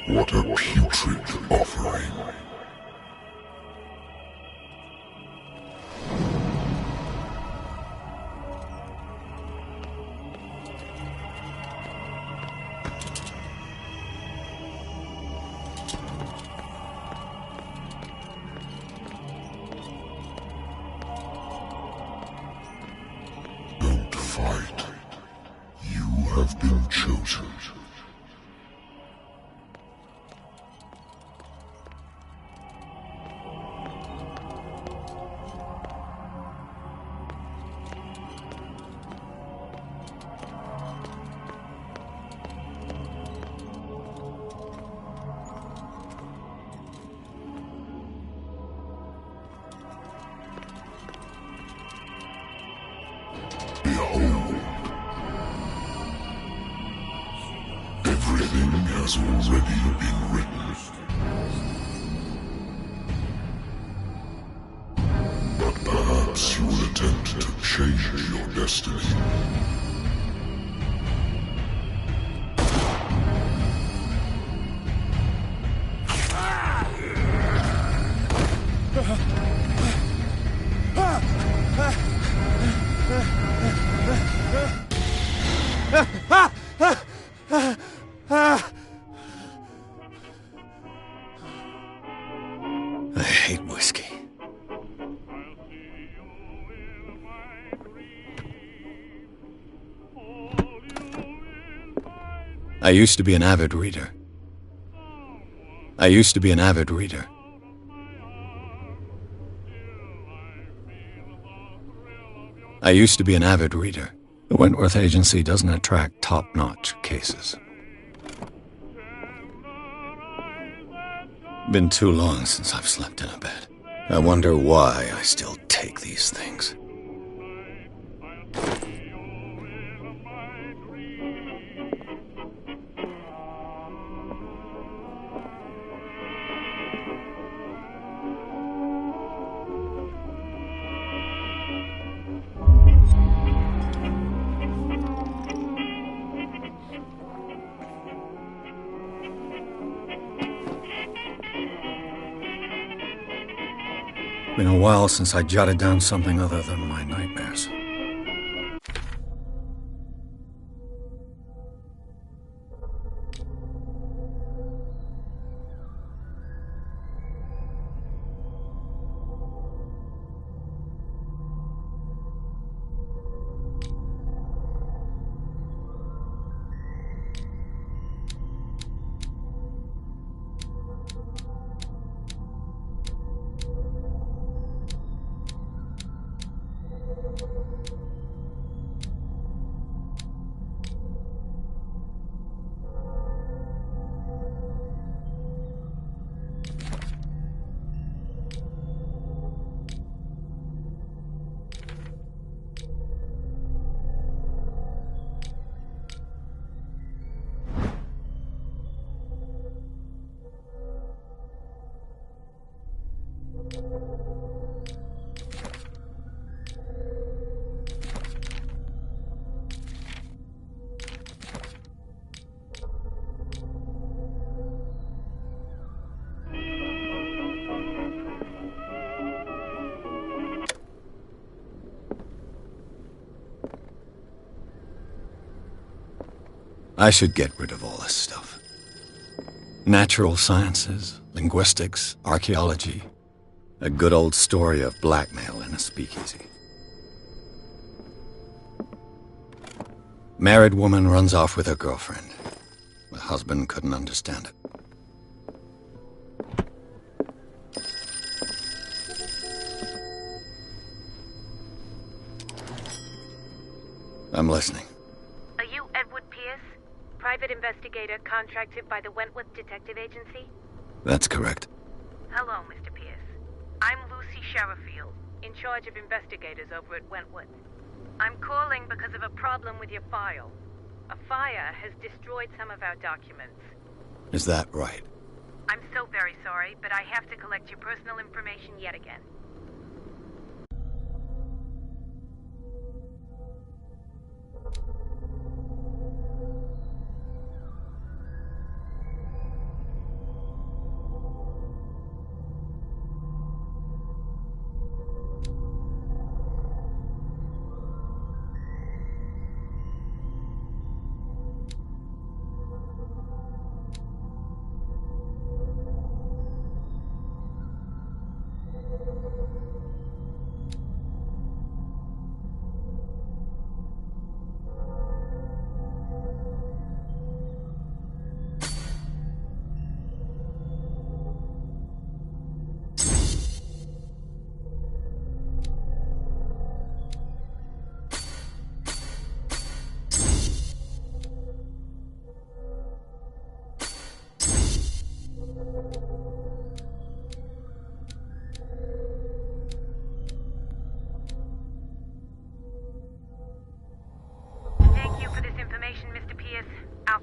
What a putrid offering. Don't fight. You have been chosen. Behold, everything has already been written. But perhaps you will attempt to change your destiny. I hate whiskey. I used to be an avid reader. I used to be an avid reader. I used to be an avid reader. The Wentworth Agency doesn't attract top-notch cases. Been too long since I've slept in a bed. I wonder why I still take these things. Been a while since I jotted down something other than my nightmares. I should get rid of all this stuff. Natural sciences, linguistics, archaeology. A good old story of blackmail in a speakeasy. Married woman runs off with her girlfriend. The husband couldn't understand it. I'm listening. Are you Edward Pierce, private investigator contracted by the Wentworth Detective Agency? That's correct. Hello, Mr. Pierce. I'm Lucy Sherifield, in charge of investigators over at Wentworth. I'm calling because of a problem with your file. A fire has destroyed some of our documents. Is that right? I'm so very sorry, but I have to collect your personal information yet again.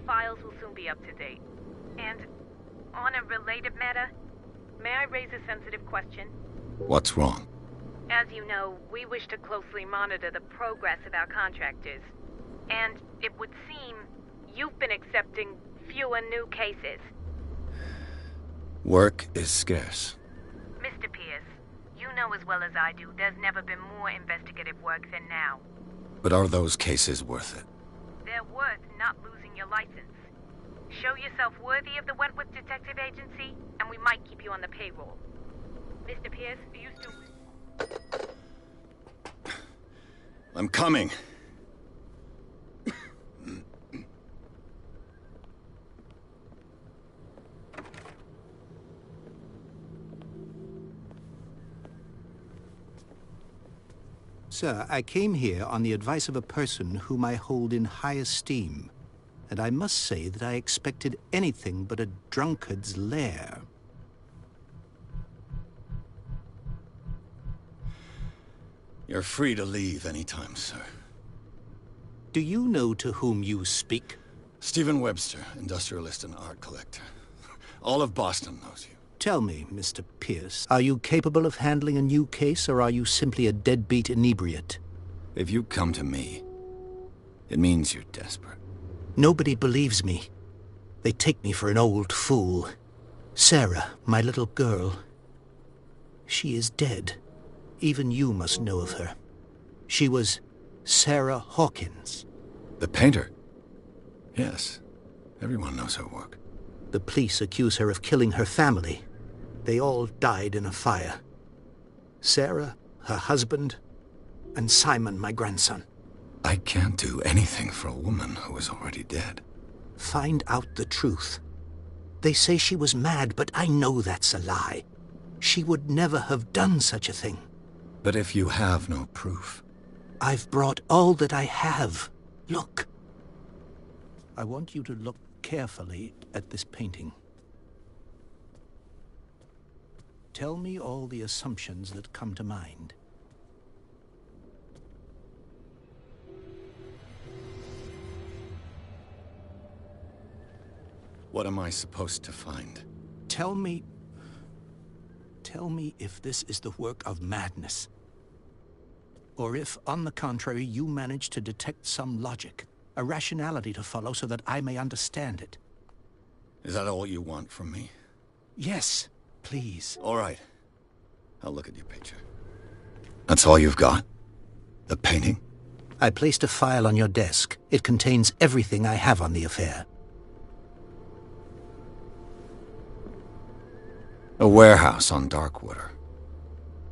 files will soon be up to date. And on a related matter, may I raise a sensitive question? What's wrong? As you know, we wish to closely monitor the progress of our contractors. And it would seem you've been accepting fewer new cases. Work is scarce. Mr. Pierce, you know as well as I do, there's never been more investigative work than now. But are those cases worth it? They're worth not losing your license. Show yourself worthy of the Wentworth Detective Agency, and we might keep you on the payroll. Mr. Pierce, are you still... I'm coming. Sir, I came here on the advice of a person whom I hold in high esteem, and I must say that I expected anything but a drunkard's lair. You're free to leave anytime, sir. Do you know to whom you speak? Stephen Webster, industrialist and art collector. All of Boston knows you. Tell me, Mr. Pierce, are you capable of handling a new case, or are you simply a deadbeat inebriate? If you come to me, it means you're desperate. Nobody believes me. They take me for an old fool. Sarah, my little girl, she is dead. Even you must know of her. She was Sarah Hawkins. The painter? Yes. Everyone knows her work. The police accuse her of killing her family. They all died in a fire. Sarah, her husband, and Simon, my grandson. I can't do anything for a woman who is already dead. Find out the truth. They say she was mad, but I know that's a lie. She would never have done such a thing. But if you have no proof... I've brought all that I have. Look. I want you to look carefully at this painting. Tell me all the assumptions that come to mind. What am I supposed to find? Tell me if this is the work of madness. Or if, on the contrary, you manage to detect some logic, a rationality to follow so that I may understand it. Is that all you want from me? Yes, please. All right. I'll look at your picture. That's all you've got? The painting? I placed a file on your desk. It contains everything I have on the affair. A warehouse on Darkwater.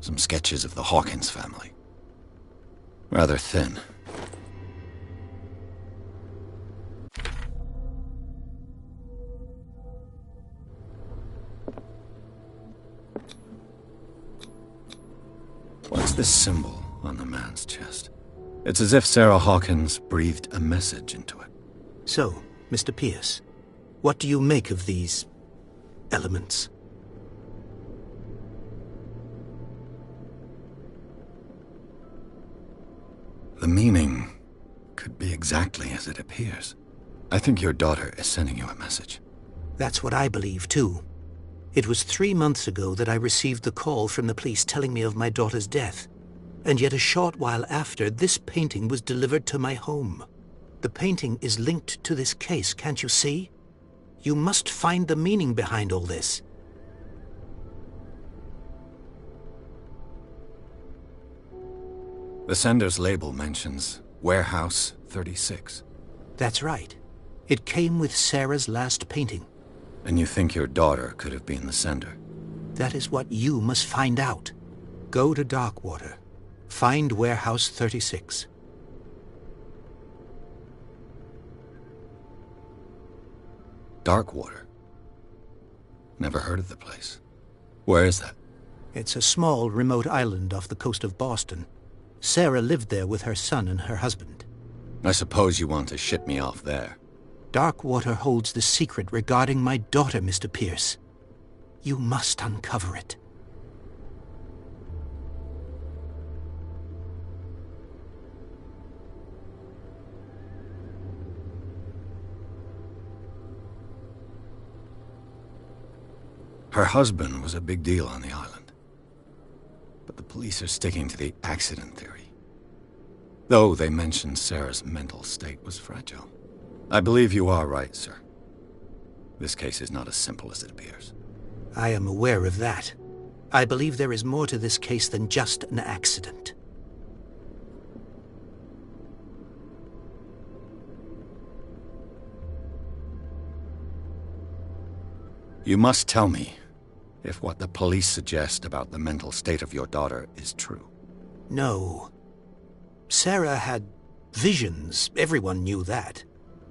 Some sketches of the Hawkins family. Rather thin. What's this symbol on the man's chest? It's as if Sarah Hawkins breathed a message into it. So, Mr. Pierce, what do you make of these elements? The meaning could be exactly as it appears. I think your daughter is sending you a message. That's what I believe, too. It was 3 months ago that I received the call from the police telling me of my daughter's death. And yet a short while after, this painting was delivered to my home. The painting is linked to this case, can't you see? You must find the meaning behind all this. The sender's label mentions Warehouse 36. That's right. It came with Sarah's last painting. And you think your daughter could have been the sender? That is what you must find out. Go to Darkwater. Find Warehouse 36. Darkwater? Never heard of the place. Where is that? It's a small, remote island off the coast of Boston. Sarah lived there with her son and her husband. I suppose you want to ship me off there. Darkwater holds the secret regarding my daughter, Mr. Pierce. You must uncover it. Her husband was a big deal on the island. But the police are sticking to the accident theory. Though they mentioned Sarah's mental state was fragile. I believe you are right, sir. This case is not as simple as it appears. I am aware of that. I believe there is more to this case than just an accident. You must tell me if what the police suggest about the mental state of your daughter is true. No. Sarah had visions. Everyone knew that.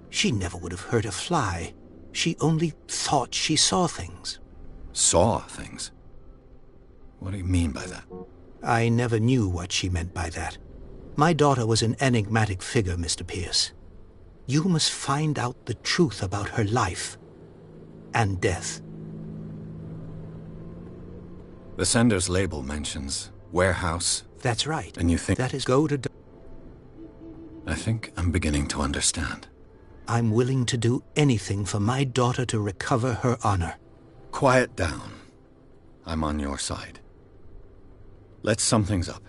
She never would have hurt a fly. She only thought she saw things. Saw things? What do you mean by that? I never knew what she meant by that. My daughter was an enigmatic figure, Mr. Pierce. You must find out the truth about her life and death. The sender's label mentions warehouse. That's right. And you think that is go to... I think I'm beginning to understand. I'm willing to do anything for my daughter to recover her honor. Quiet down. I'm on your side. Let's sum things up.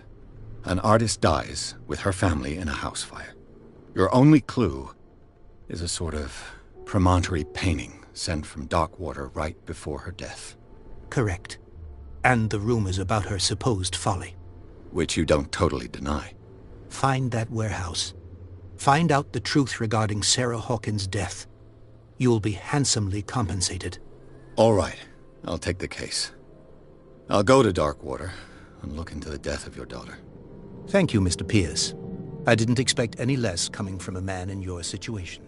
An artist dies with her family in a house fire. Your only clue is a sort of promontory painting sent from Darkwater right before her death. Correct. And the rumors about her supposed folly. Which you don't totally deny. Find that warehouse. Find out the truth regarding Sarah Hawkins' death. You'll be handsomely compensated. All right. I'll take the case. I'll go to Darkwater and look into the death of your daughter. Thank you, Mr. Pierce. I didn't expect any less coming from a man in your situation.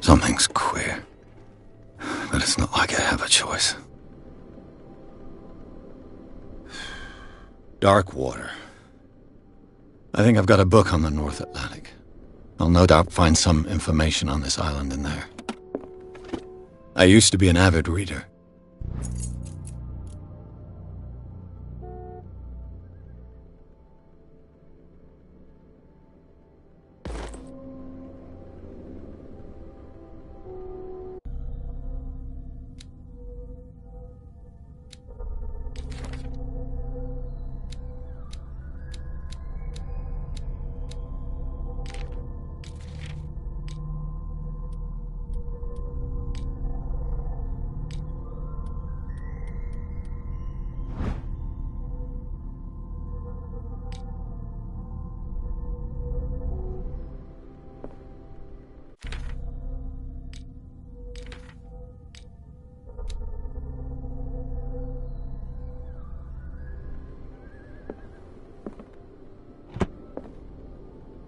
Something's queer. But it's not like I have a choice. Darkwater. I think I've got a book on the North Atlantic. I'll no doubt find some information on this island in there. I used to be an avid reader.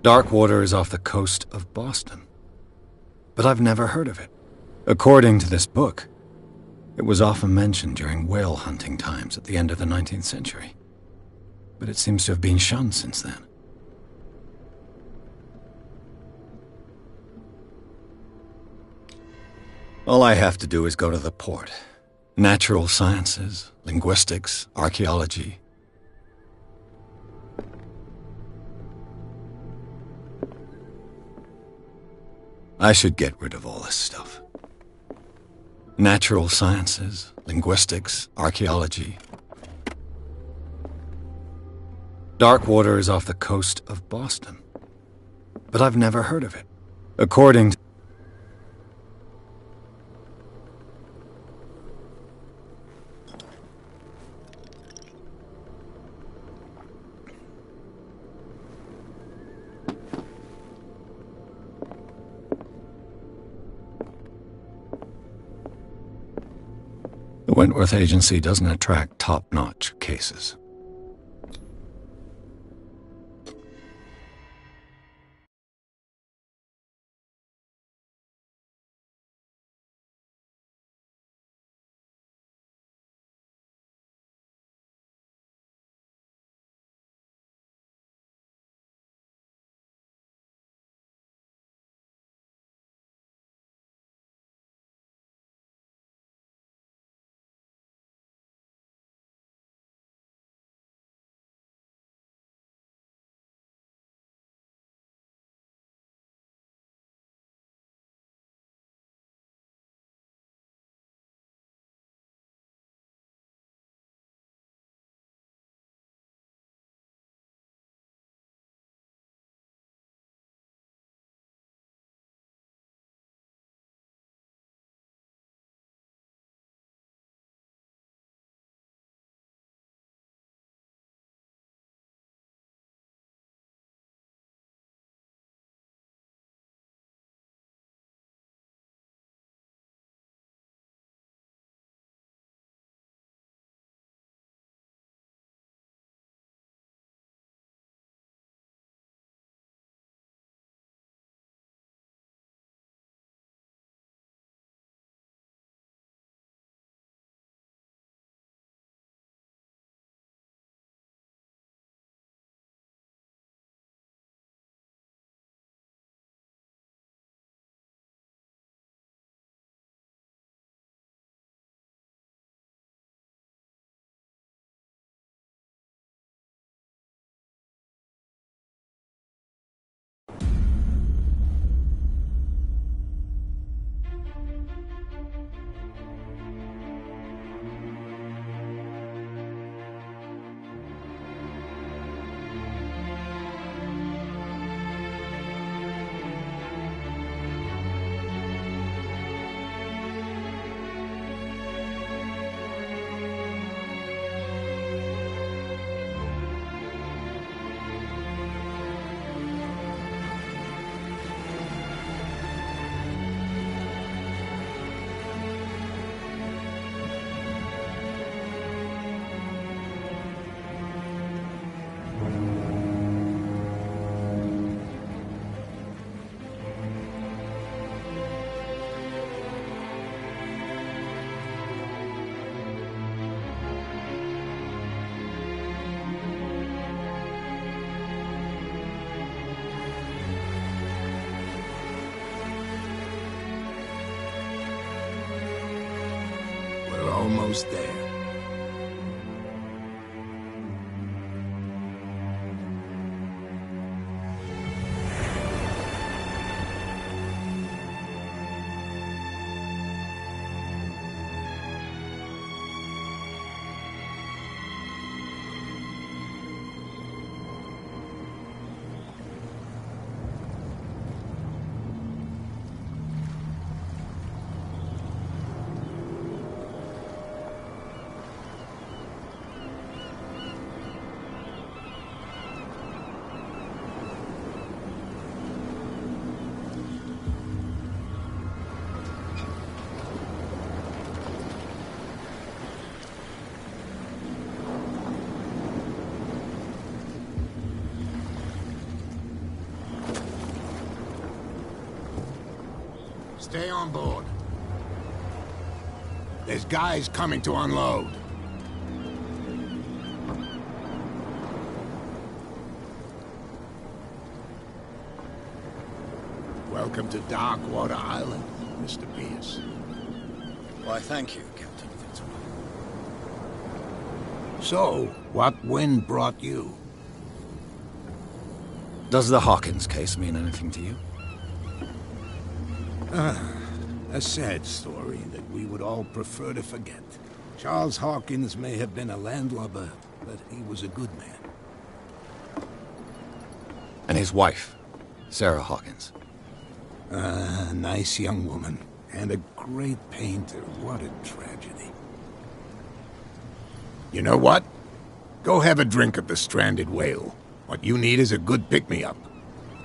Darkwater is off the coast of Boston. But I've never heard of it. According to this book, it was often mentioned during whale hunting times at the end of the 19th century. But it seems to have been shunned since then. All I have to do is go to the port. Natural sciences, linguistics, archaeology. I should get rid of all this stuff. Natural sciences, linguistics, archaeology. Darkwater is off the coast of Boston. But I've never heard of it. According to... The Wentworth Agency doesn't attract top-notch cases. almost there. Stay on board. There's guys coming to unload. Welcome to Darkwater Island, Mr. Pierce. Why, thank you, Captain Fitzroy. So, what wind brought you? Does the Hawkins case mean anything to you? A sad story that we would all prefer to forget. Charles Hawkins may have been a landlubber, but he was a good man. And his wife, Sarah Hawkins. A nice young woman, and a great painter. What a tragedy. You know what? Go have a drink at the Stranded Whale. What you need is a good pick-me-up.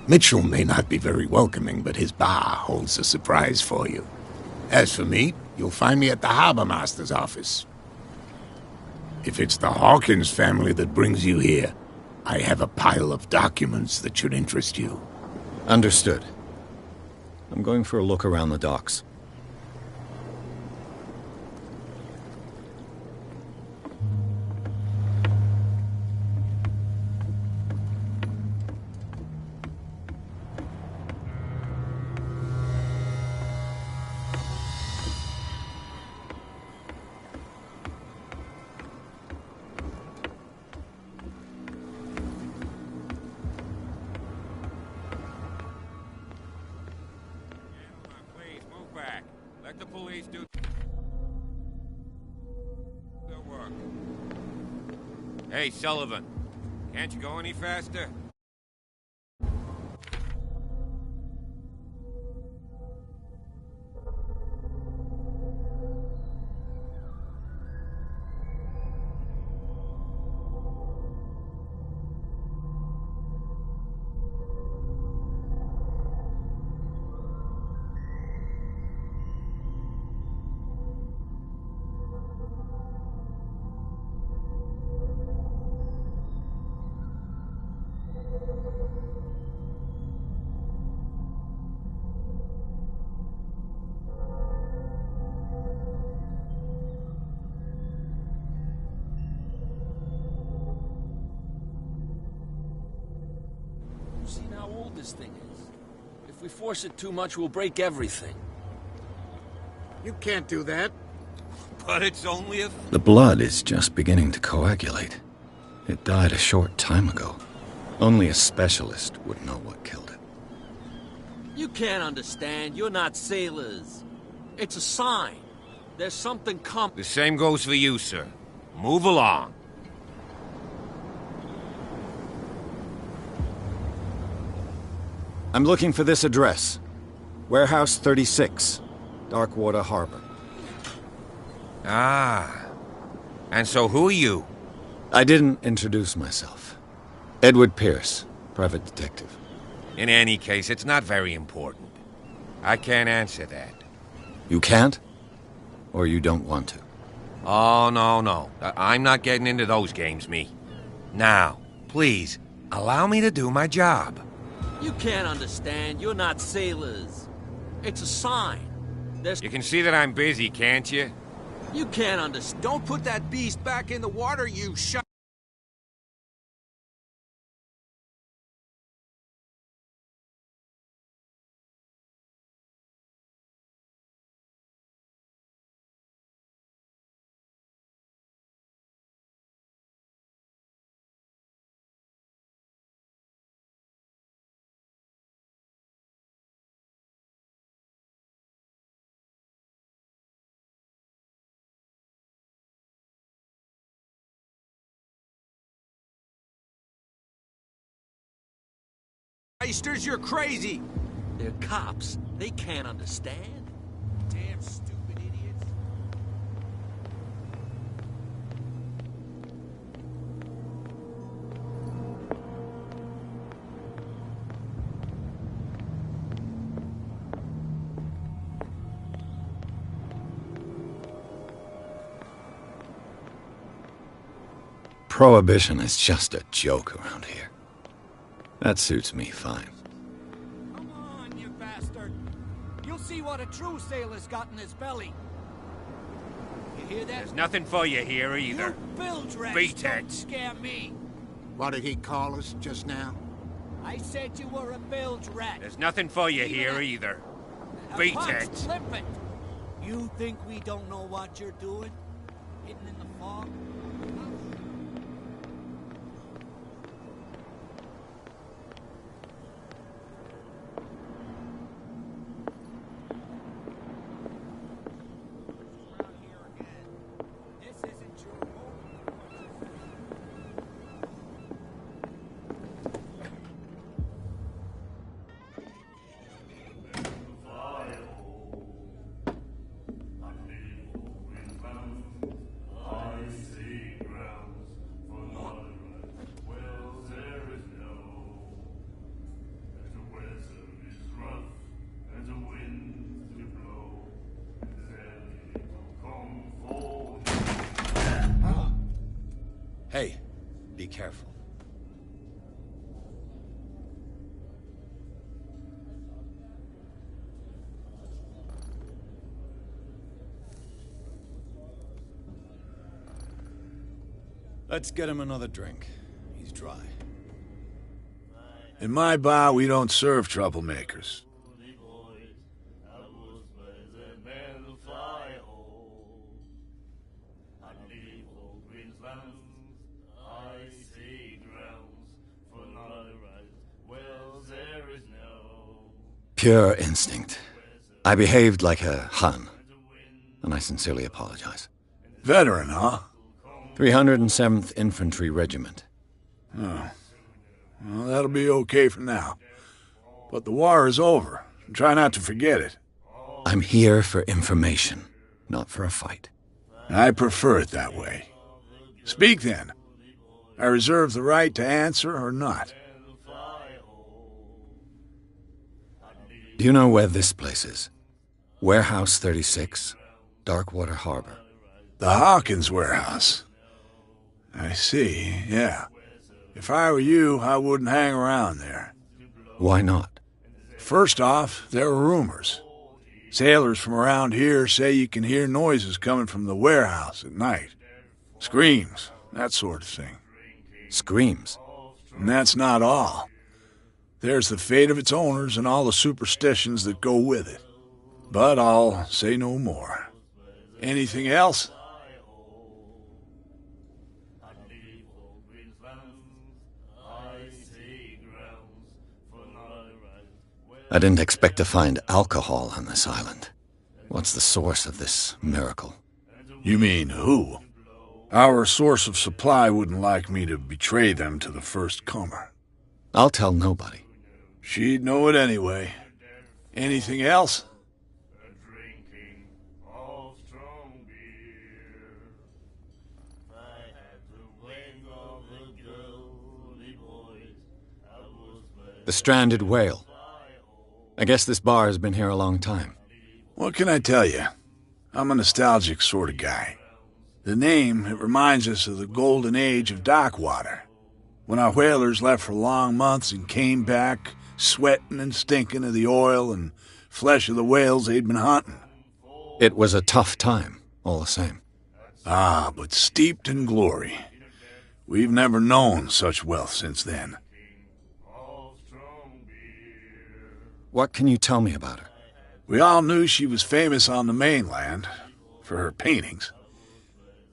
Mitchell may not be very welcoming, but his bar holds a surprise for you. As for me, you'll find me at the Harbor Master's office. If it's the Hawkins family that brings you here, I have a pile of documents that should interest you. Understood. I'm going for a look around the docks. Let the police do their work. Hey, Sullivan, can't you go any faster? You've seen how old this thing is. If we force it too much, we'll break everything. You can't do that. But it's only a... The blood is just beginning to coagulate. It died a short time ago. Only a specialist would know what killed it. You can't understand. You're not sailors. It's a sign. There's something The same goes for you, sir. Move along. I'm looking for this address. Warehouse 36, Darkwater Harbor. Ah. And so who are you? I didn't introduce myself. Edward Pierce, private detective. In any case, it's not very important. I can't answer that. You can't? Or you don't want to? Oh, no. I'm not getting into those games, me. Now, please, allow me to do my job. You can't understand. You're not sailors. It's a sign. You can see that I'm busy, can't you? You can't understand. Don't put that beast back in the water, you shut... Heisters, you're crazy! They're cops. They can't understand. Damn stupid idiots. Prohibition is just a joke around here. That suits me fine. Come on, you bastard! You'll see what a true sailor's got in his belly. You hear that? There's nothing for you here either. You bilge rats Beat don't it. scare me. What did he call us just now? I said you were a bilge rat. There's nothing for you Even here a- either. Now, Beat Pops, it. Flip it. You think we don't know what you're doing? Hidden in the fog? This isn't your home. Hey, be careful. Let's get him another drink. He's dry. In my bar, we don't serve troublemakers. Pure instinct. I behaved like a Hun, and I sincerely apologize. Veteran, huh? 307th Infantry Regiment. Oh. Well, that'll be okay for now. But the war is over. Try not to forget it. I'm here for information, not for a fight. I prefer it that way. Speak then. I reserve the right to answer or not. Do you know where this place is? Warehouse 36, Darkwater Harbor. The Hawkins warehouse. I see, yeah. If I were you, I wouldn't hang around there. Why not? First off, there are rumors. Sailors from around here say you can hear noises coming from the warehouse at night. Screams, that sort of thing. Screams? And that's not all. There's the fate of its owners and all the superstitions that go with it. But I'll say no more. Anything else? I didn't expect to find alcohol on this island. What's the source of this miracle? You mean who? Our source of supply wouldn't like me to betray them to the first comer. I'll tell nobody. She'd know it anyway. Anything else? The stranded whale. I guess this bar has been here a long time. What can I tell you? I'm a nostalgic sort of guy. The name, it reminds us of the golden age of dockwater, when our whalers left for long months and came back sweating and stinking of the oil and flesh of the whales they'd been hunting. It was a tough time, all the same. Ah, but steeped in glory. We've never known such wealth since then. What can you tell me about her? We all knew she was famous on the mainland for her paintings.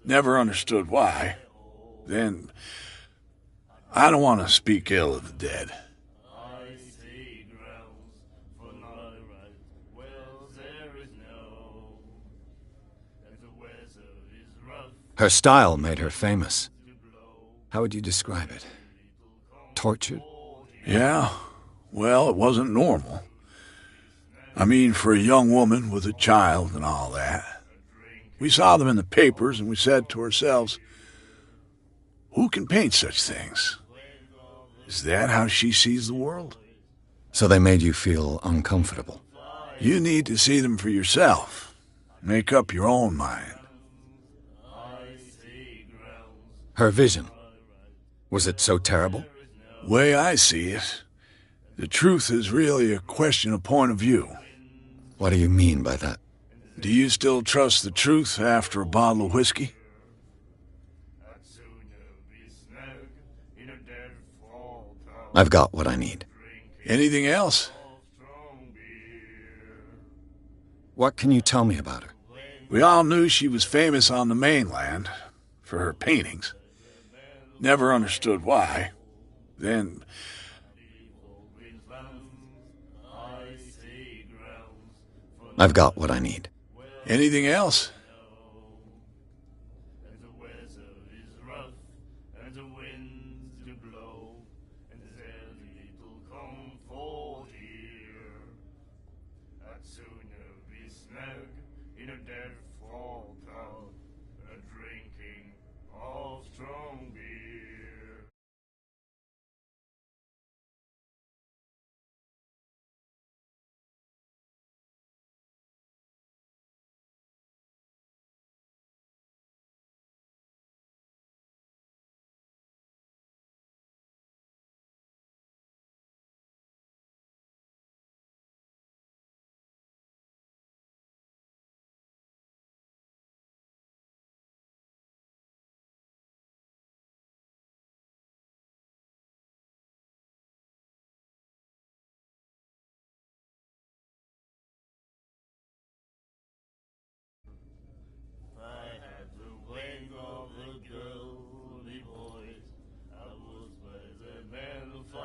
Never understood why. Then, I don't want to speak ill of the dead. Her style made her famous. How would you describe it? Tortured? Yeah, Well, it wasn't normal. I mean, for a young woman with a child and all that. We saw them in the papers and we said to ourselves, who can paint such things? Is that how she sees the world? So they made you feel uncomfortable? You need to see them for yourself. Make up your own mind. Her vision. Was it so terrible? Way I see it, the truth is really a question of point of view. What do you mean by that? Do you still trust the truth after a bottle of whiskey? I've got what I need. Anything else? What can you tell me about her? We all knew she was famous on the mainland for her paintings. Never understood why. Then... I've got what I need. Anything else?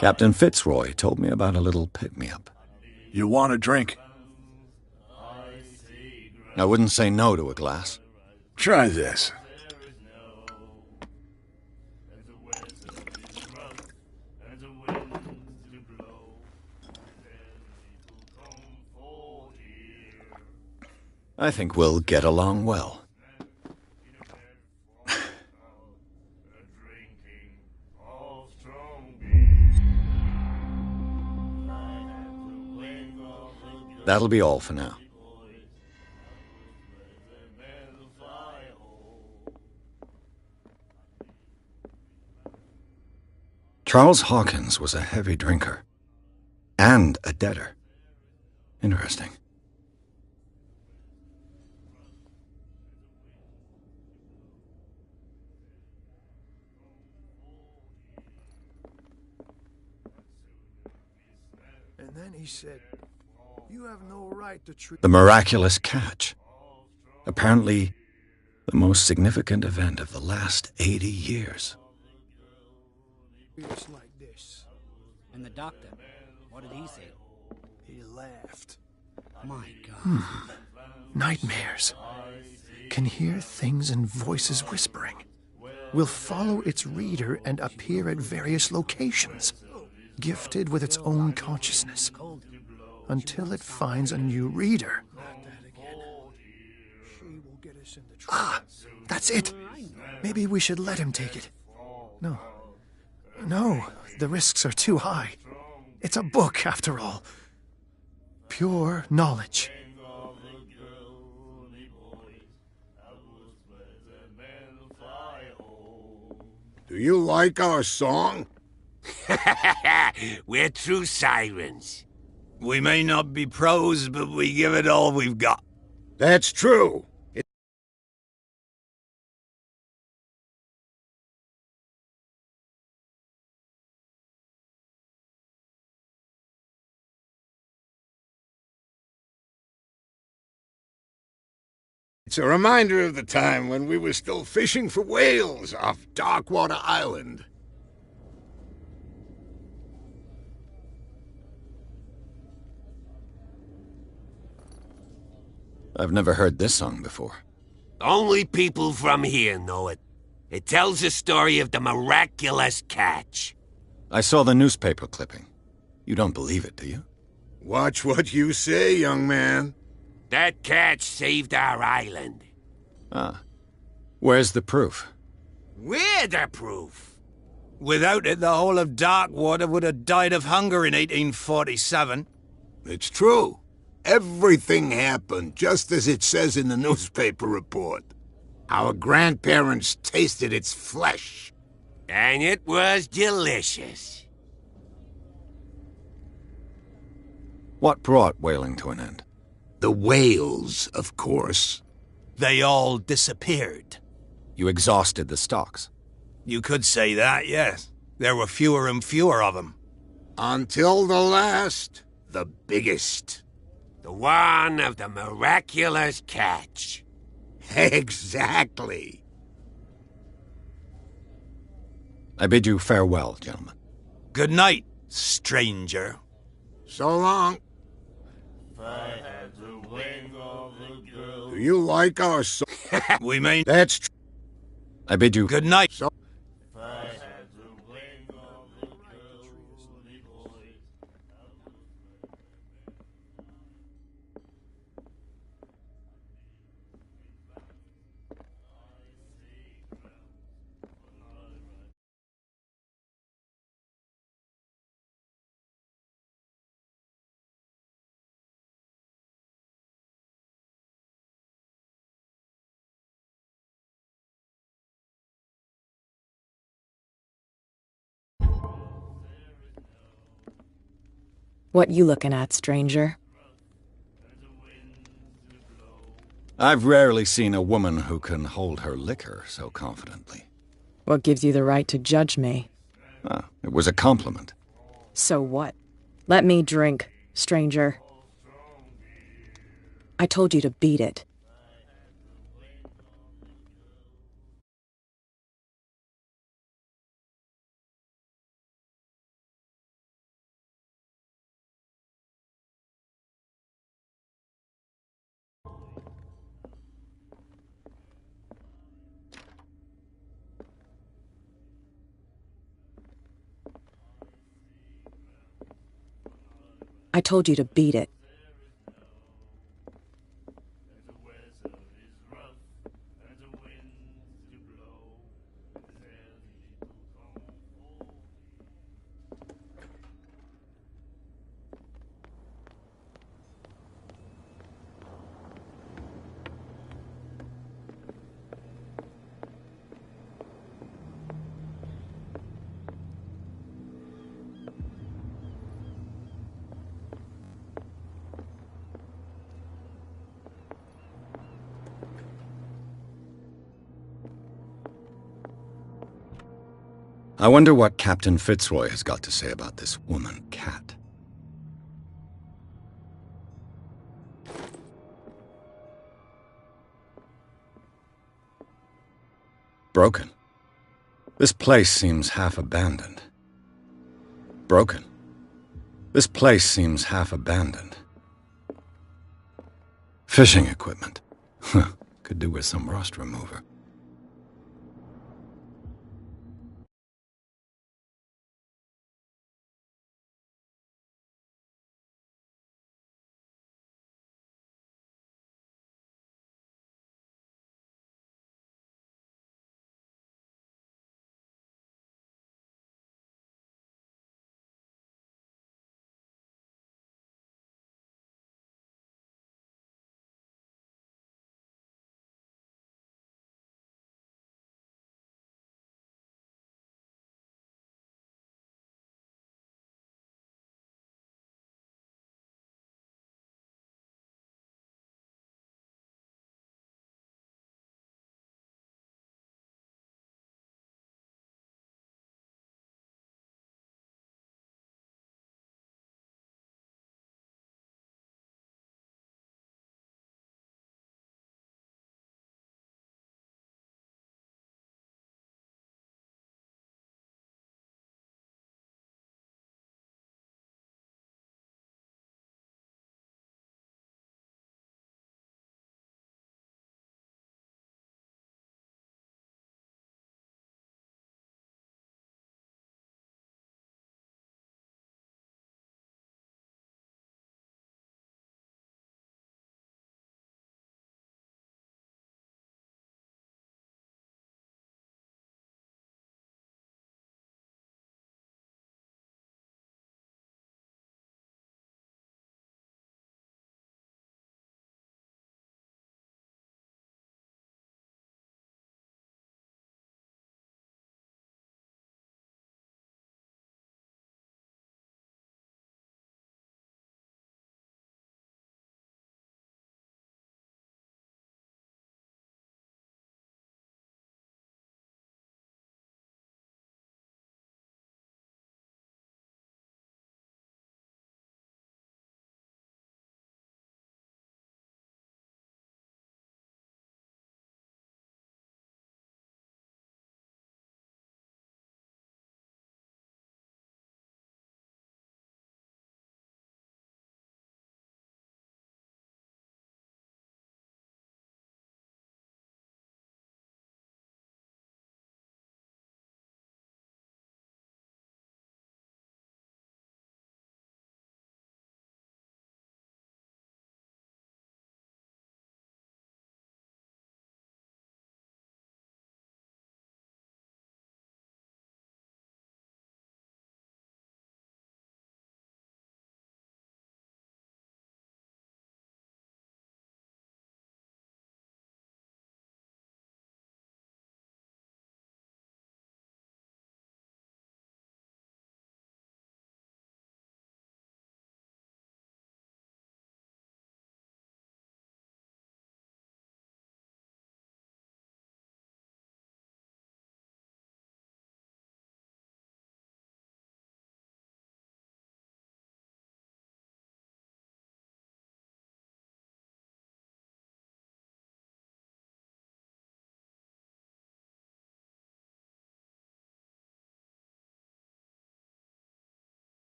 Captain Fitzroy told me about a little pick-me-up. You want a drink? I wouldn't say no to a glass. Try this. I think we'll get along well. That'll be all for now. Charles Hawkins was a heavy drinker. And a debtor. Interesting. And then he said, "You have no right to treat..." The miraculous catch. Apparently, the most significant event of the last 80 years. It's like this. And the doctor, what did he say? He laughed. My God. Nightmares. Can hear things and voices whispering. Will follow its reader and appear at various locations, gifted with its own consciousness, until it finds a new reader. Ah, that's it. Maybe we should let him take it. No, the risks are too high. It's a book, after all. Pure knowledge. Do you like our song? We're true sirens. We may not be pros, but we give it all we've got. That's true. It's a reminder of the time when we were still fishing for whales off Darkwater Island. I've never heard this song before. Only people from here know it. It tells the story of the miraculous catch. I saw the newspaper clipping. You don't believe it, do you? Watch what you say, young man. That catch saved our island. Ah. Where's the proof? We're the proof. Without it, the whole of Darkwater would have died of hunger in 1847. It's true. Everything happened just as it says in the newspaper report. Our grandparents tasted its flesh. And it was delicious. What brought whaling to an end? The whales, of course. They all disappeared. You exhausted the stocks. You could say that, yes. There were fewer and fewer of them. Until the last, the biggest. The one of the miraculous catch. Exactly. I bid you farewell, gentlemen. Good night, stranger. So long. Do you like our song? We may... That's true. I bid you... Good night. So What you looking at, stranger? I've rarely seen a woman who can hold her liquor so confidently. What gives you the right to judge me? Ah, it was a compliment. So what? Let me drink, stranger. I told you to beat it. I told you to beat it. I wonder what Captain Fitzroy has got to say about this woman, Cat. Broken. This place seems half abandoned. Broken. This place seems half abandoned. Fishing equipment. Could do with some rust remover.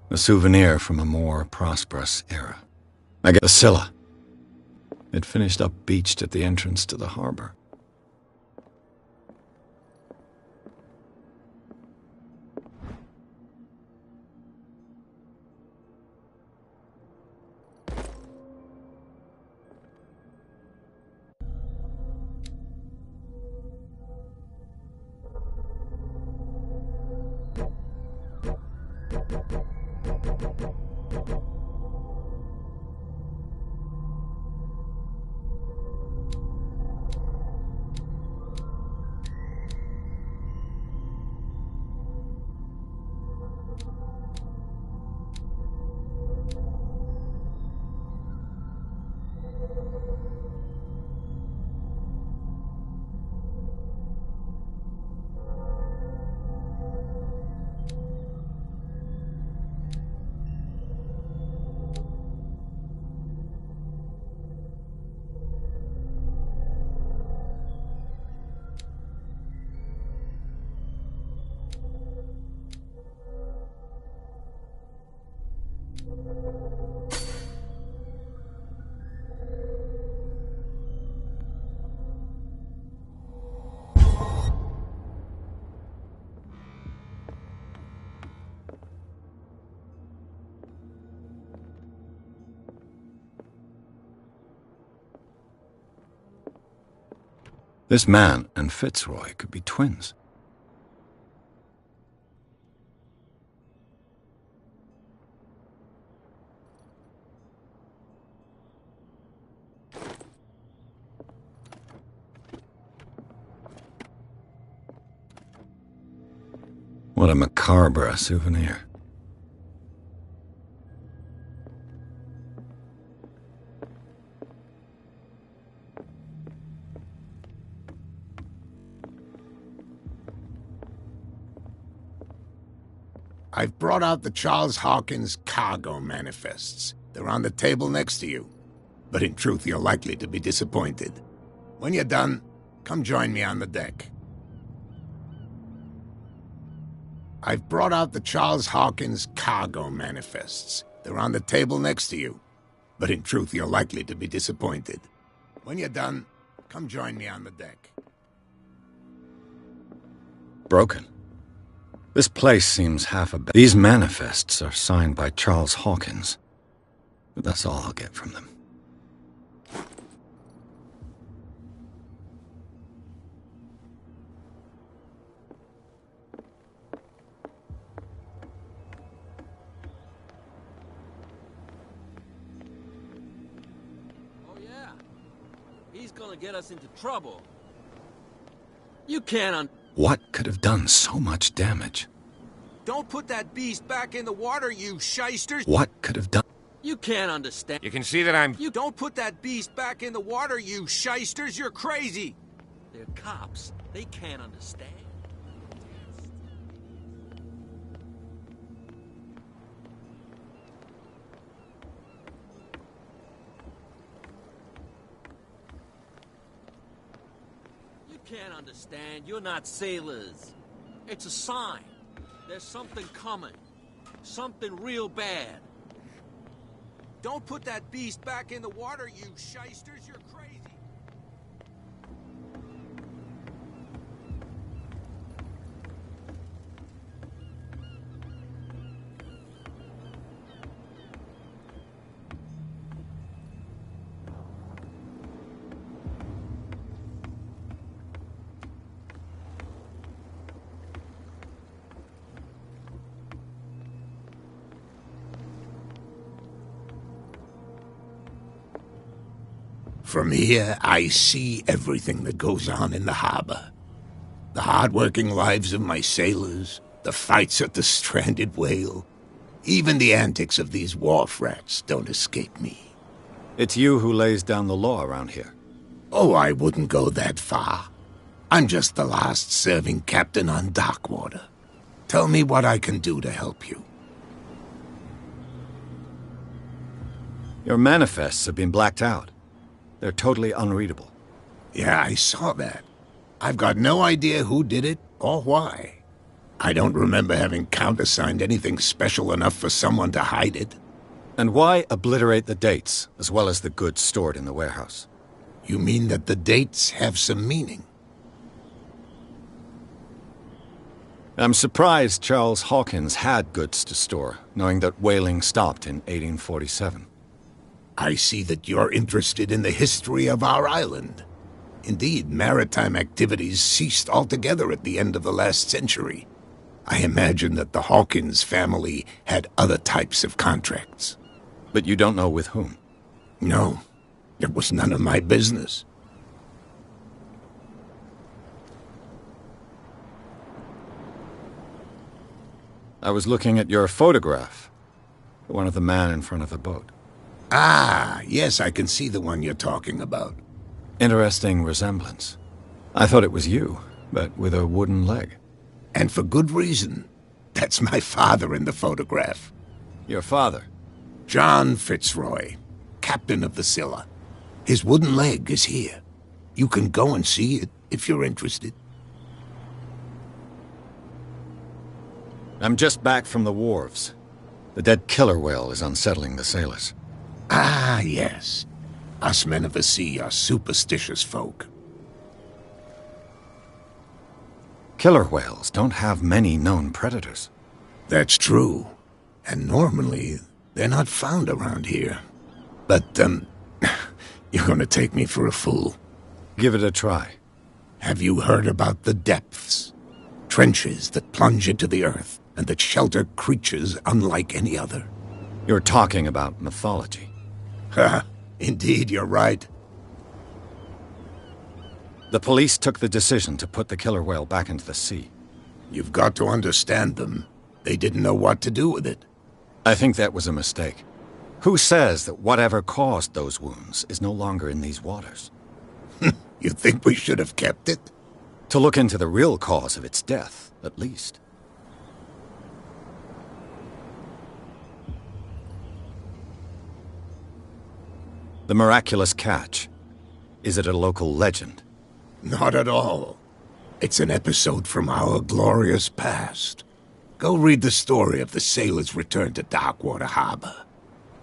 A souvenir from a more prosperous era. I got a Scylla. It finished up beached at the entrance to the harbor. This man and Fitzroy could be twins. What a macabre souvenir. I've brought out the Charles Hawkins cargo manifests. They're on the table next to you. But in truth, you're likely to be disappointed. When you're done, come join me on the deck. I've brought out the Charles Hawkins cargo manifests. They're on the table next to you. But in truth, you're likely to be disappointed. When you're done, come join me on the deck. Broken. This place seems half a... These manifests are signed by Charles Hawkins. But that's all I'll get from them. Oh yeah, he's gonna get us into trouble. You can't What could have done so much damage? Don't put that beast back in the water, you shysters! What could have done... You can't understand. You can see that I'm... You don't put that beast back in the water, you shysters! You're crazy! They're cops. They can't understand. You can't understand. You're not sailors. It's a sign. There's something coming. Something real bad. Don't put that beast back in the water, you shysters! You're crazy! From here, I see everything that goes on in the harbor. The hard-working lives of my sailors, the fights at the stranded whale. Even the antics of these wharf rats don't escape me. It's you who lays down the law around here. Oh, I wouldn't go that far. I'm just the last serving captain on Darkwater. Tell me what I can do to help you. Your manifests have been blacked out. They're totally unreadable. Yeah, I saw that. I've got no idea who did it or why. I don't remember having countersigned anything special enough for someone to hide it. And why obliterate the dates, as well as the goods stored in the warehouse? You mean that the dates have some meaning? I'm surprised Charles Hawkins had goods to store, knowing that whaling stopped in 1847. I see that you're interested in the history of our island. Indeed, maritime activities ceased altogether at the end of the last century. I imagine that the Hawkins family had other types of contracts. But you don't know with whom? No, it was none of my business. I was looking at your photograph. One of the man in front of the boat. Ah, yes, I can see the one you're talking about. Interesting resemblance. I thought it was you, but with a wooden leg. And for good reason. That's my father in the photograph. Your father? John Fitzroy, captain of the Scylla. His wooden leg is here. You can go and see it if you're interested. I'm just back from the wharves. The dead killer whale is unsettling the sailors. Ah, yes. Us men of the sea are superstitious folk. Killer whales don't have many known predators. That's true. And normally, they're not found around here. But, you're gonna take me for a fool. Give it a try. Have you heard about the depths? Trenches that plunge into the earth and that shelter creatures unlike any other. You're talking about mythology. Ha! Indeed, you're right. The police took the decision to put the killer whale back into the sea. You've got to understand them. They didn't know what to do with it. I think that was a mistake. Who says that whatever caused those wounds is no longer in these waters? You think we should have kept it? To look into the real cause of its death, at least. The miraculous catch. Is it a local legend? Not at all. It's an episode from our glorious past. Go read the story of the sailor's return to Darkwater Harbor.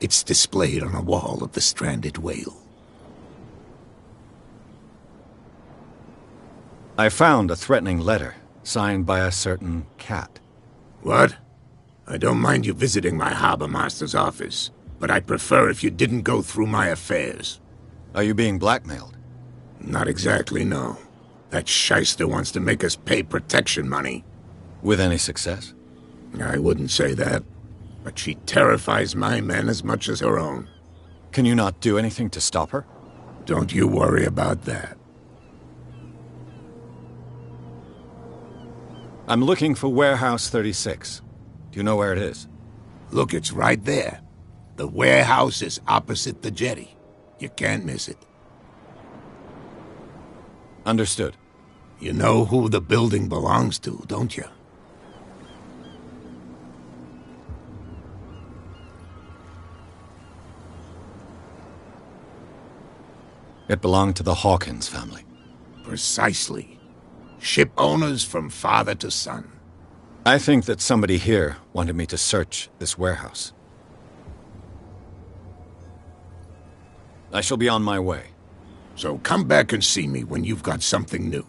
It's displayed on a wall of the stranded whale. I found a threatening letter, signed by a certain cat. What? I don't mind you visiting my harbor master's office, but I'd prefer if you didn't go through my affairs. Are you being blackmailed? Not exactly, no. That shyster wants to make us pay protection money. With any success? I wouldn't say that, but she terrifies my men as much as her own. Can you not do anything to stop her? Don't you worry about that. I'm looking for Warehouse 36. Do you know where it is? Look, it's right there. The warehouse is opposite the jetty. You can't miss it. Understood. You know who the building belongs to, don't you? It belonged to the Hawkins family. Precisely. Ship owners from father to son. I think that somebody here wanted me to search this warehouse. I shall be on my way. So come back and see me when you've got something new.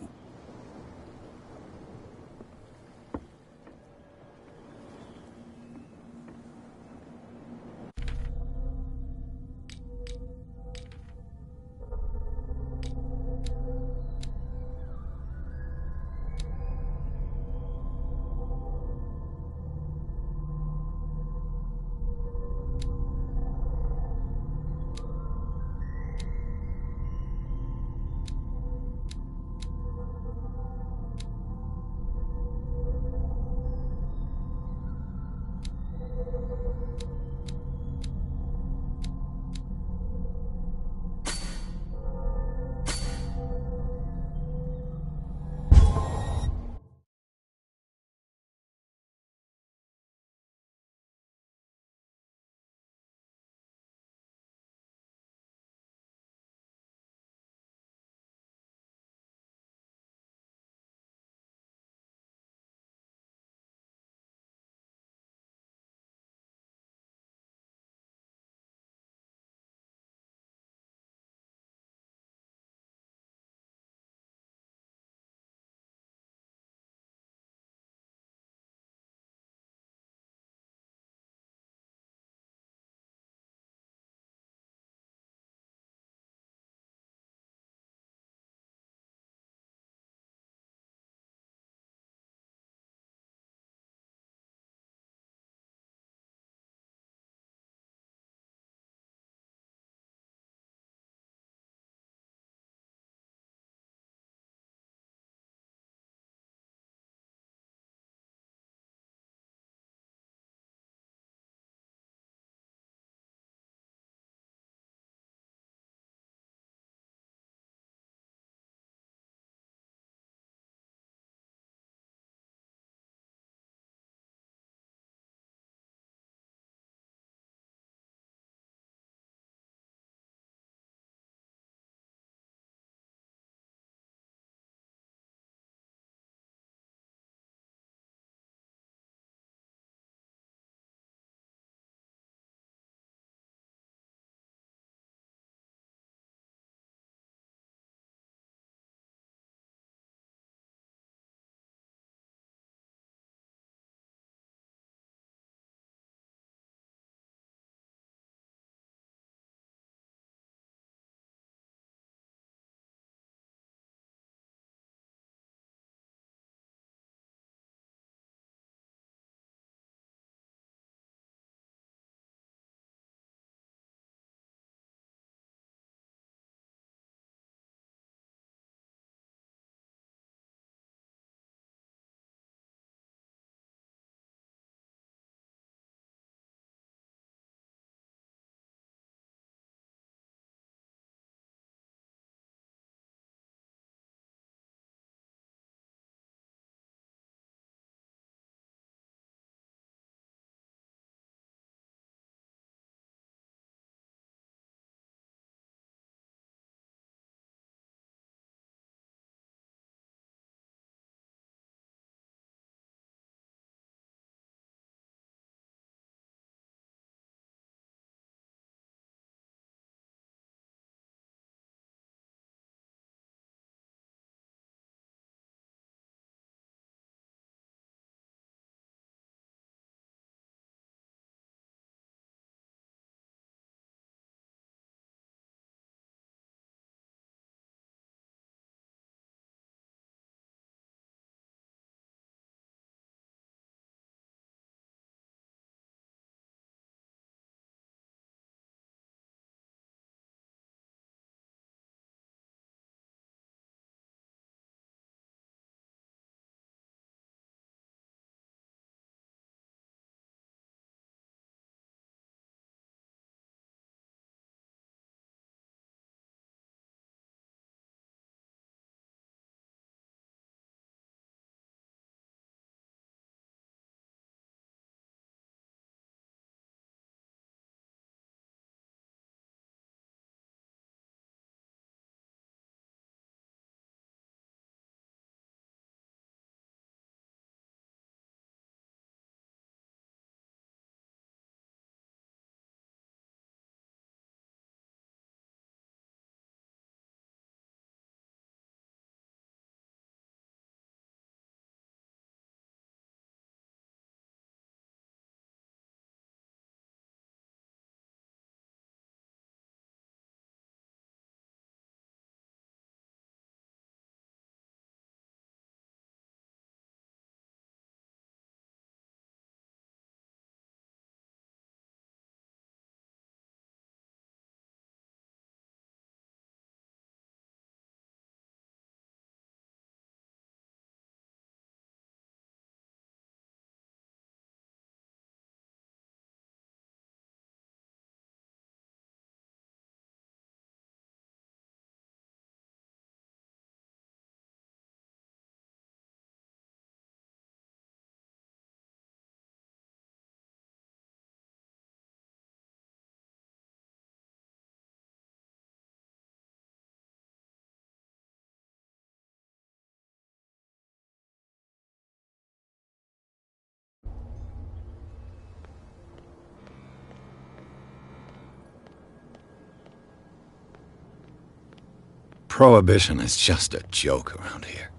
Prohibition is just a joke around here.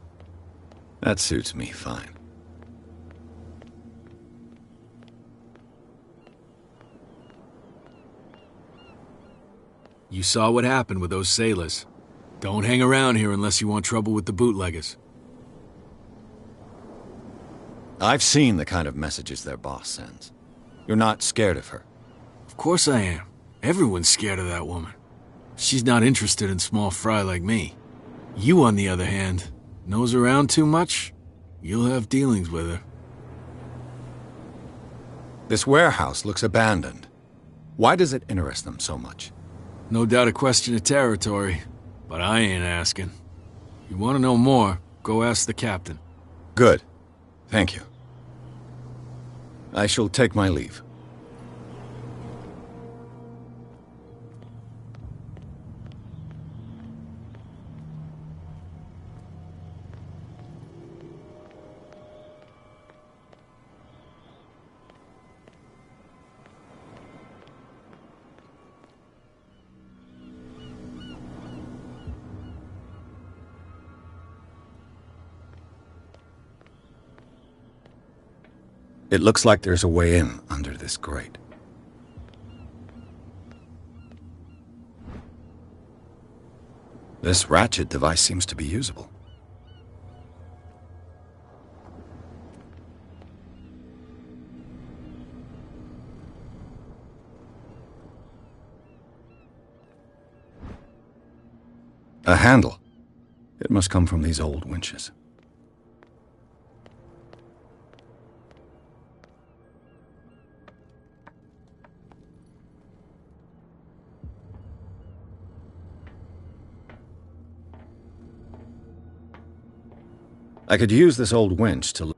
That suits me fine. You saw what happened with those sailors. Don't hang around here unless you want trouble with the bootleggers. I've seen the kind of messages their boss sends. You're not scared of her? Of course I am. Everyone's scared of that woman. She's not interested in small fry like me. You, on the other hand, nose around too much, you'll have dealings with her. This warehouse looks abandoned. Why does it interest them so much? No doubt a question of territory, but I ain't asking. You want to know more, go ask the captain. Good. Thank you. I shall take my leave. It looks like there's a way in under this grate. This ratchet device seems to be usable. A handle. It must come from these old winches. I could use this old winch to...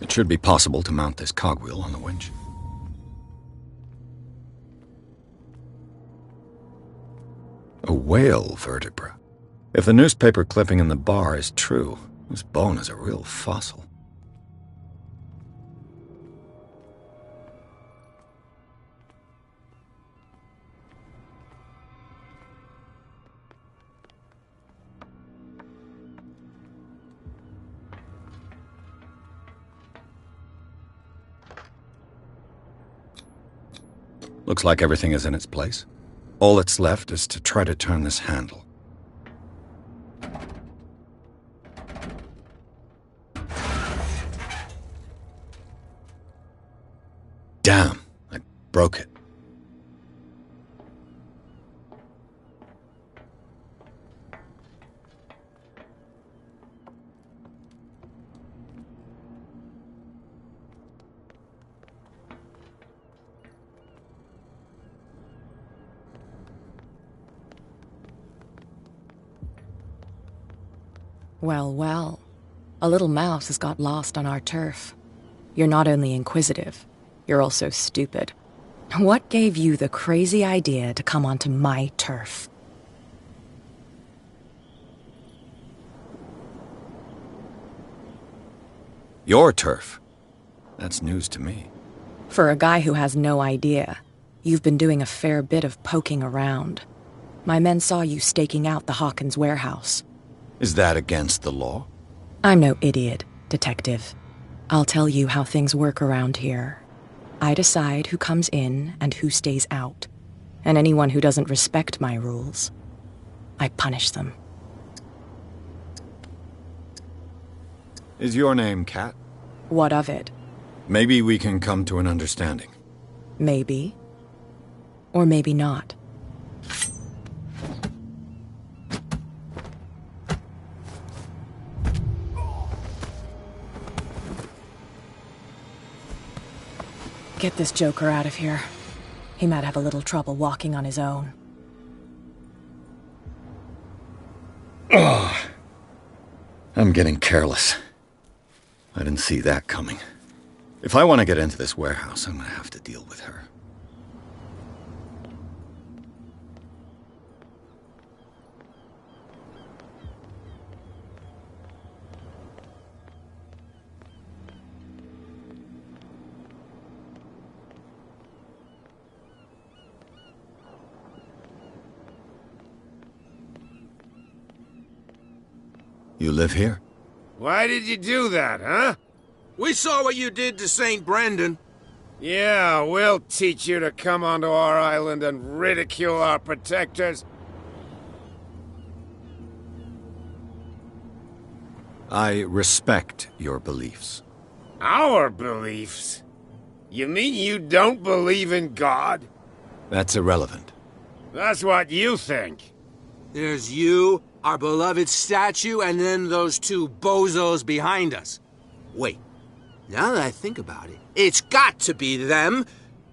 It should be possible to mount this cogwheel on the winch. A whale vertebra. If the newspaper clipping in the bar is true, this bone is a real fossil. Looks like everything is in its place. All that's left is to try to turn this handle. Damn, I broke it. Well, well. A little mouse has got lost on our turf. You're not only inquisitive, you're also stupid. What gave you the crazy idea to come onto my turf? Your turf? That's news to me. For a guy who has no idea, you've been doing a fair bit of poking around. My men saw you staking out the Hawkins warehouse. Is that against the law? I'm no idiot, detective. I'll tell you how things work around here. I decide who comes in and who stays out. And anyone who doesn't respect my rules, I punish them. Is your name Kat? What of it? Maybe we can come to an understanding. Maybe. Or maybe not. get this joker out of here. He might have a little trouble walking on his own. Oh, I'm getting careless. I didn't see that coming. If I want to get into this warehouse, I'm going to have to deal with her. You live here? Why did you do that, huh? We saw what you did to St. Brendan. Yeah, we'll teach you to come onto our island and ridicule our protectors. I respect your beliefs. Our beliefs? You mean you don't believe in God? That's irrelevant. That's what you think. There's you, our beloved statue, and then those two bozos behind us. Wait, now that I think about it, it's got to be them.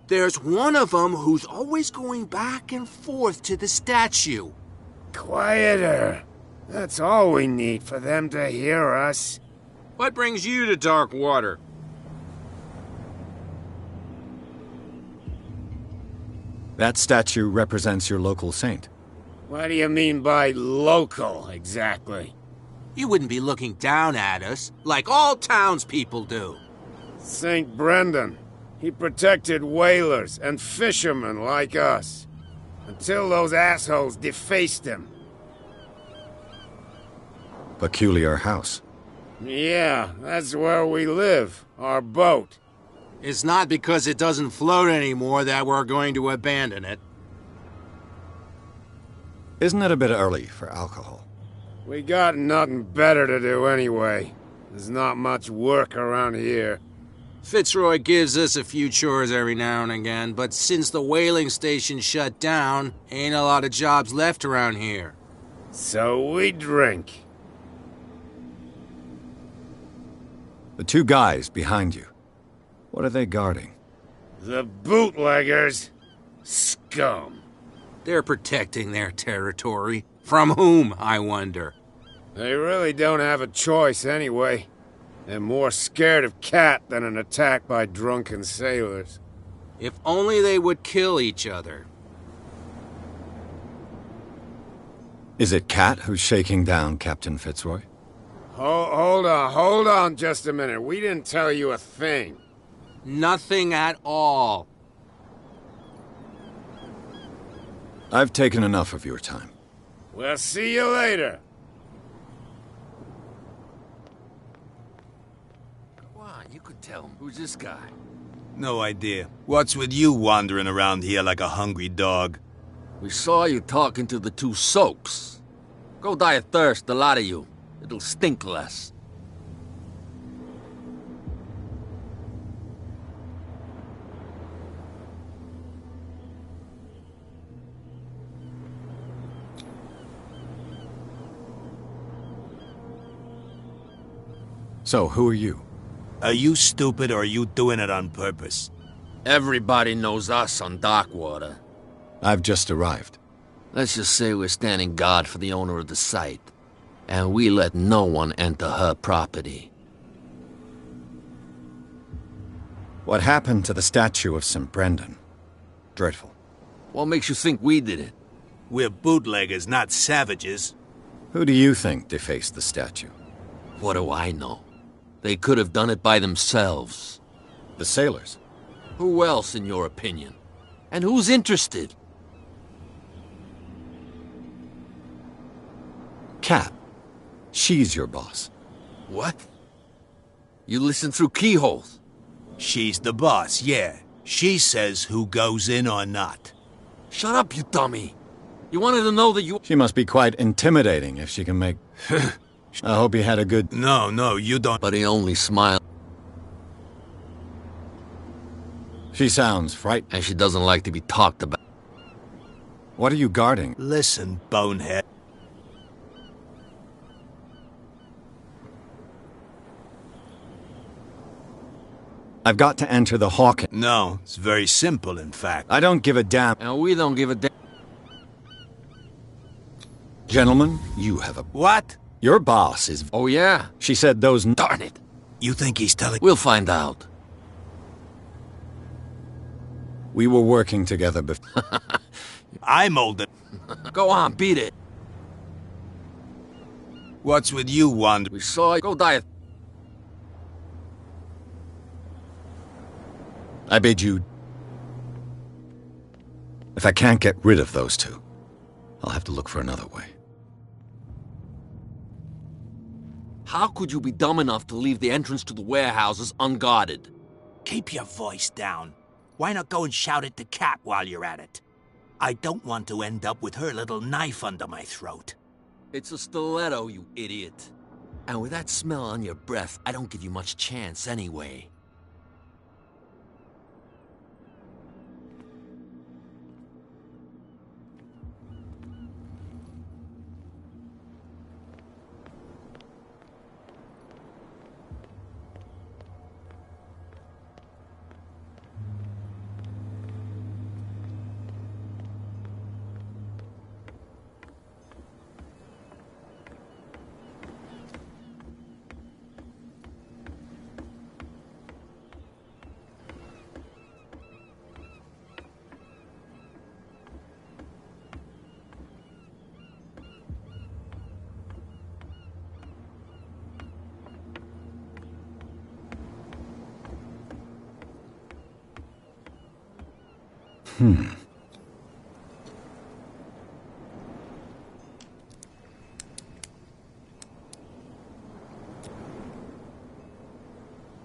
There's one of them who's always going back and forth to the statue. Quieter. That's all we need for them to hear us. What brings you to Darkwater? That statue represents your local saint. What do you mean by local, exactly? You wouldn't be looking down at us, like all townspeople do. St. Brendan. He protected whalers and fishermen like us. Until those assholes defaced him. Peculiar house. Yeah, that's where we live. Our boat. It's not because it doesn't float anymore that we're going to abandon it. Isn't it a bit early for alcohol? We got nothing better to do anyway. There's not much work around here. Fitzroy gives us a few chores every now and again, but since the whaling station shut down, ain't a lot of jobs left around here. So we drink. The two guys behind you. What are they guarding? The bootleggers. Scum. They're protecting their territory. From whom, I wonder? They really don't have a choice anyway. They're more scared of Cat than an attack by drunken sailors. If only they would kill each other. Is it Cat who's shaking down Captain Fitzroy? Hold on just a minute. We didn't tell you a thing. Nothing at all. I've taken enough of your time. We'll see you later. Come on, you could tell him. Who's this guy? No idea. What's with you wandering around here like a hungry dog? We saw you talking to the two soaks. Go die of thirst, the lot of you. It'll stink less. So, who are you? Are you stupid or are you doing it on purpose? Everybody knows us on Darkwater. I've just arrived. Let's just say we're standing guard for the owner of the site. And we let no one enter her property. What happened to the statue of St. Brendan? Dreadful. What makes you think we did it? We're bootleggers, not savages. Who do you think defaced the statue? What do I know? They could have done it by themselves. The sailors? Who else, in your opinion? And who's interested? Cat. She's your boss. What? You listen through keyholes? She's the boss, yeah. She says who goes in or not. Shut up, you dummy. You wanted to know that you... She must be quite intimidating if she can make... I hope you had a good... No, you don't... But he only smiled. She sounds frightened. And she doesn't like to be talked about. What are you guarding? Listen, bonehead. I've got to enter the Hawkins. No, it's very simple, in fact. I don't give a damn. And we don't give a damn. Gentlemen, you have a... What? Your boss is... Oh, yeah? She said those... Darn it. You think he's telling... We'll find out. We were working together before... I'm older. Go on, beat it. What's with you, Wanda? We saw you. Go diet. I bid you... If I can't get rid of those two, I'll have to look for another way. How could you be dumb enough to leave the entrance to the warehouses unguarded? Keep your voice down. Why not go and shout at the cat while you're at it? I don't want to end up with her little knife under my throat. It's a stiletto, you idiot. And with that smell on your breath, I don't give you much chance anyway.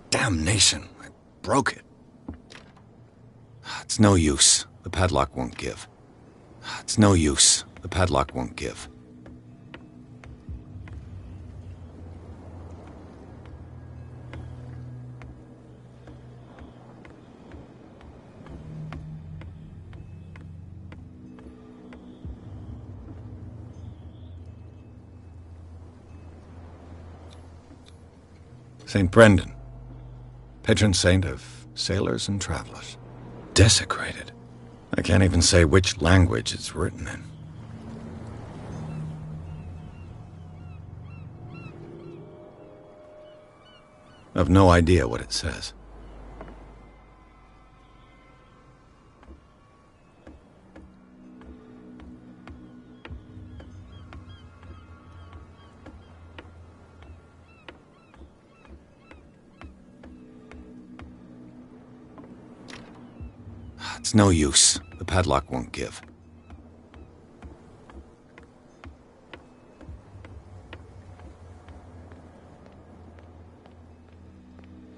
Damnation, I broke it. It's no use. The padlock won't give. It's no use. The padlock won't give. St. Brendan, patron saint of sailors and travelers. Desecrated. I can't even say which language it's written in. I've no idea what it says. It's no use. The padlock won't give.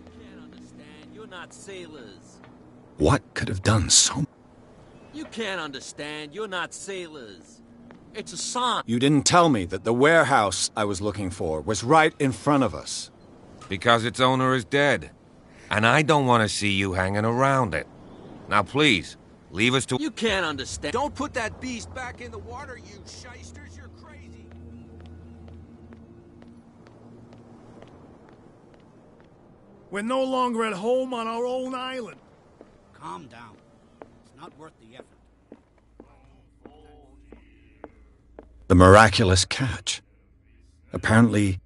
You can't understand. You're not sailors. What could have done so? You can't understand. You're not sailors. It's a sign. You didn't tell me that the warehouse I was looking for was right in front of us. Because its owner is dead. And I don't want to see you hanging around it. Now please, leave us to... You can't understand. Don't put that beast back in the water, you shysters. You're crazy. We're no longer at home on our own island. Calm down. It's not worth the effort. The miraculous catch. Apparently,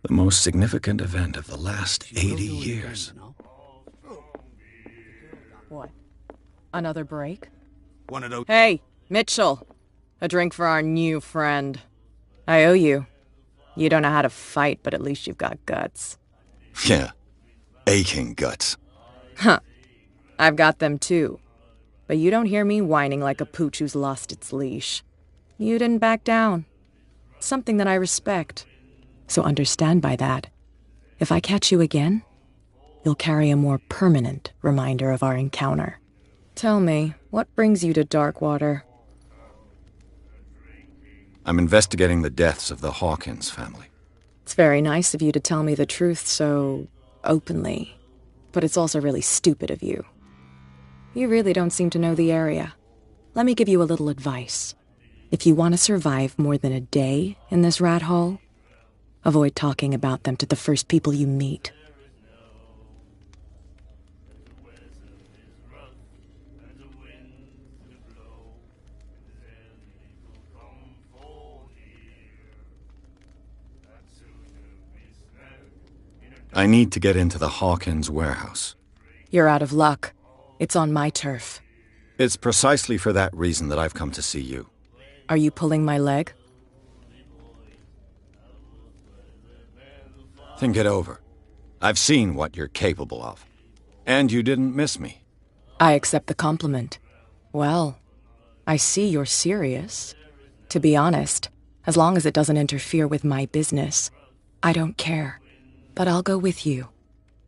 the most significant event of the last 80 years. What? Another break? One of those... Hey, Mitchell. A drink for our new friend. I owe you. You don't know how to fight, but at least you've got guts. Yeah. Aching guts. Huh. I've got them too. But you don't hear me whining like a pooch who's lost its leash. You didn't back down. Something that I respect. So understand by that, if I catch you again, you'll carry a more permanent reminder of our encounter. Tell me, what brings you to Darkwater? I'm investigating the deaths of the Hawkins family. It's very nice of you to tell me the truth so openly, but it's also really stupid of you. You really don't seem to know the area. Let me give you a little advice. If you want to survive more than a day in this rat hole, avoid talking about them to the first people you meet. I need to get into the Hawkins warehouse. You're out of luck. It's on my turf. It's precisely for that reason that I've come to see you. Are you pulling my leg? Think it over. I've seen what you're capable of. And you didn't miss me. I accept the compliment. Well, I see you're serious. To be honest, as long as it doesn't interfere with my business, I don't care. But I'll go with you,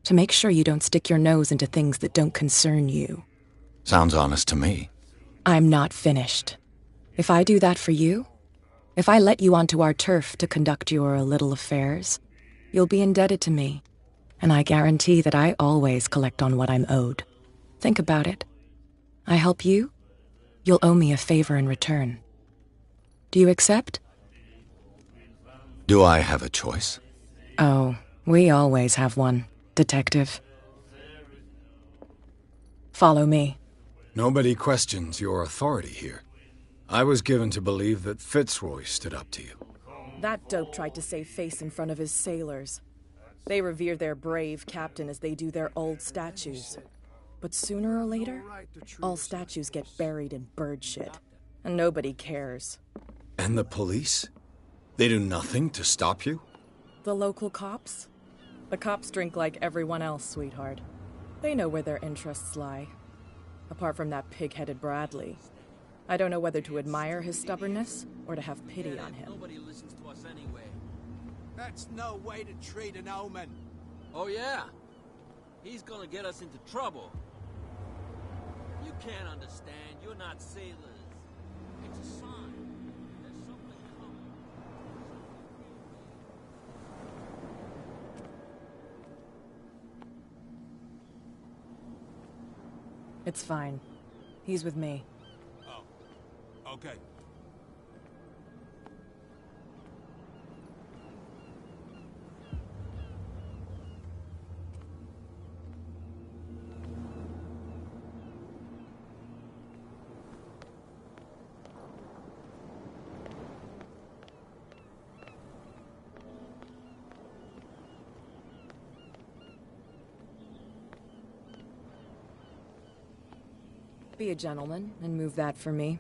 to make sure you don't stick your nose into things that don't concern you. Sounds honest to me. I'm not finished. If I do that for you, if I let you onto our turf to conduct your little affairs, you'll be indebted to me, and I guarantee that I always collect on what I'm owed. Think about it. I help you, you'll owe me a favor in return. Do you accept? Do I have a choice? Oh, we always have one, Detective. Follow me. Nobody questions your authority here. I was given to believe that Fitzroy stood up to you. That dope tried to save face in front of his sailors. They revere their brave captain as they do their old statues. But sooner or later, all statues get buried in bird shit, and nobody cares. And the police? They do nothing to stop you? The local cops? The cops drink like everyone else, sweetheart. They know where their interests lie. Apart from that pig-headed Bradley. I don't know whether to admire his stubbornness or to have pity on him. Nobody listens to us anyway. That's no way to treat an omen. Oh yeah? He's gonna get us into trouble. You can't understand. You're not sailors. It's a sign. There's something coming. It's fine. He's with me. Oh. Okay. Be a gentleman and move that for me.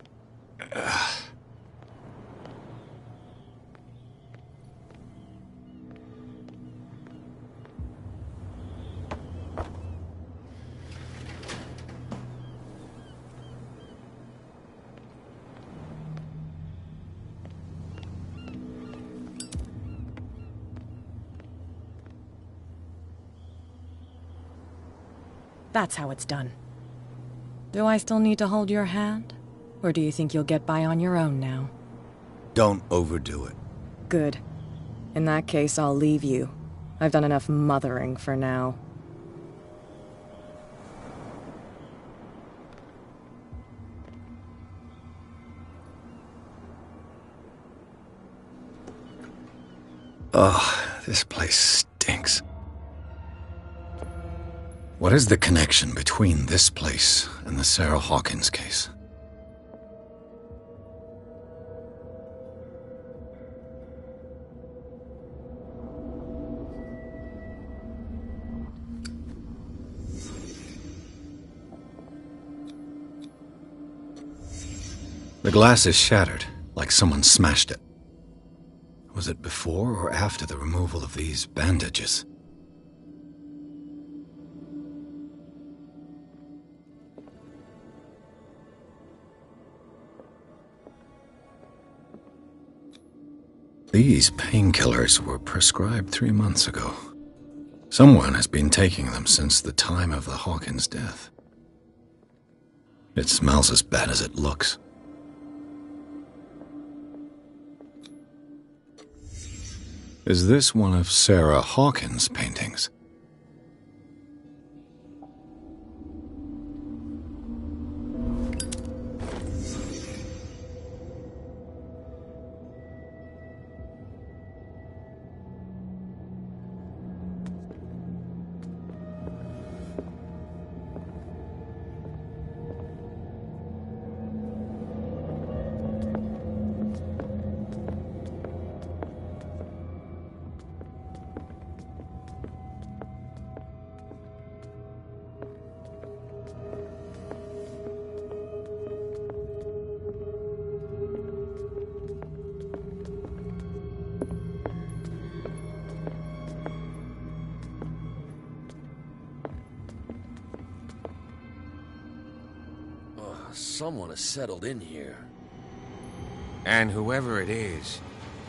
That's how it's done. Do I still need to hold your hand? Or do you think you'll get by on your own now? Don't overdo it. Good. In that case, I'll leave you. I've done enough mothering for now. Ugh, this place stinks. What is the connection between this place and the Sarah Hawkins case? The glass is shattered, like someone smashed it. Was it before or after the removal of these bandages? These painkillers were prescribed 3 months ago. Someone has been taking them since the time of the Hawkins death. It smells as bad as it looks. Is this one of Sarah Hawkins' paintings? Someone has settled in here. And whoever it is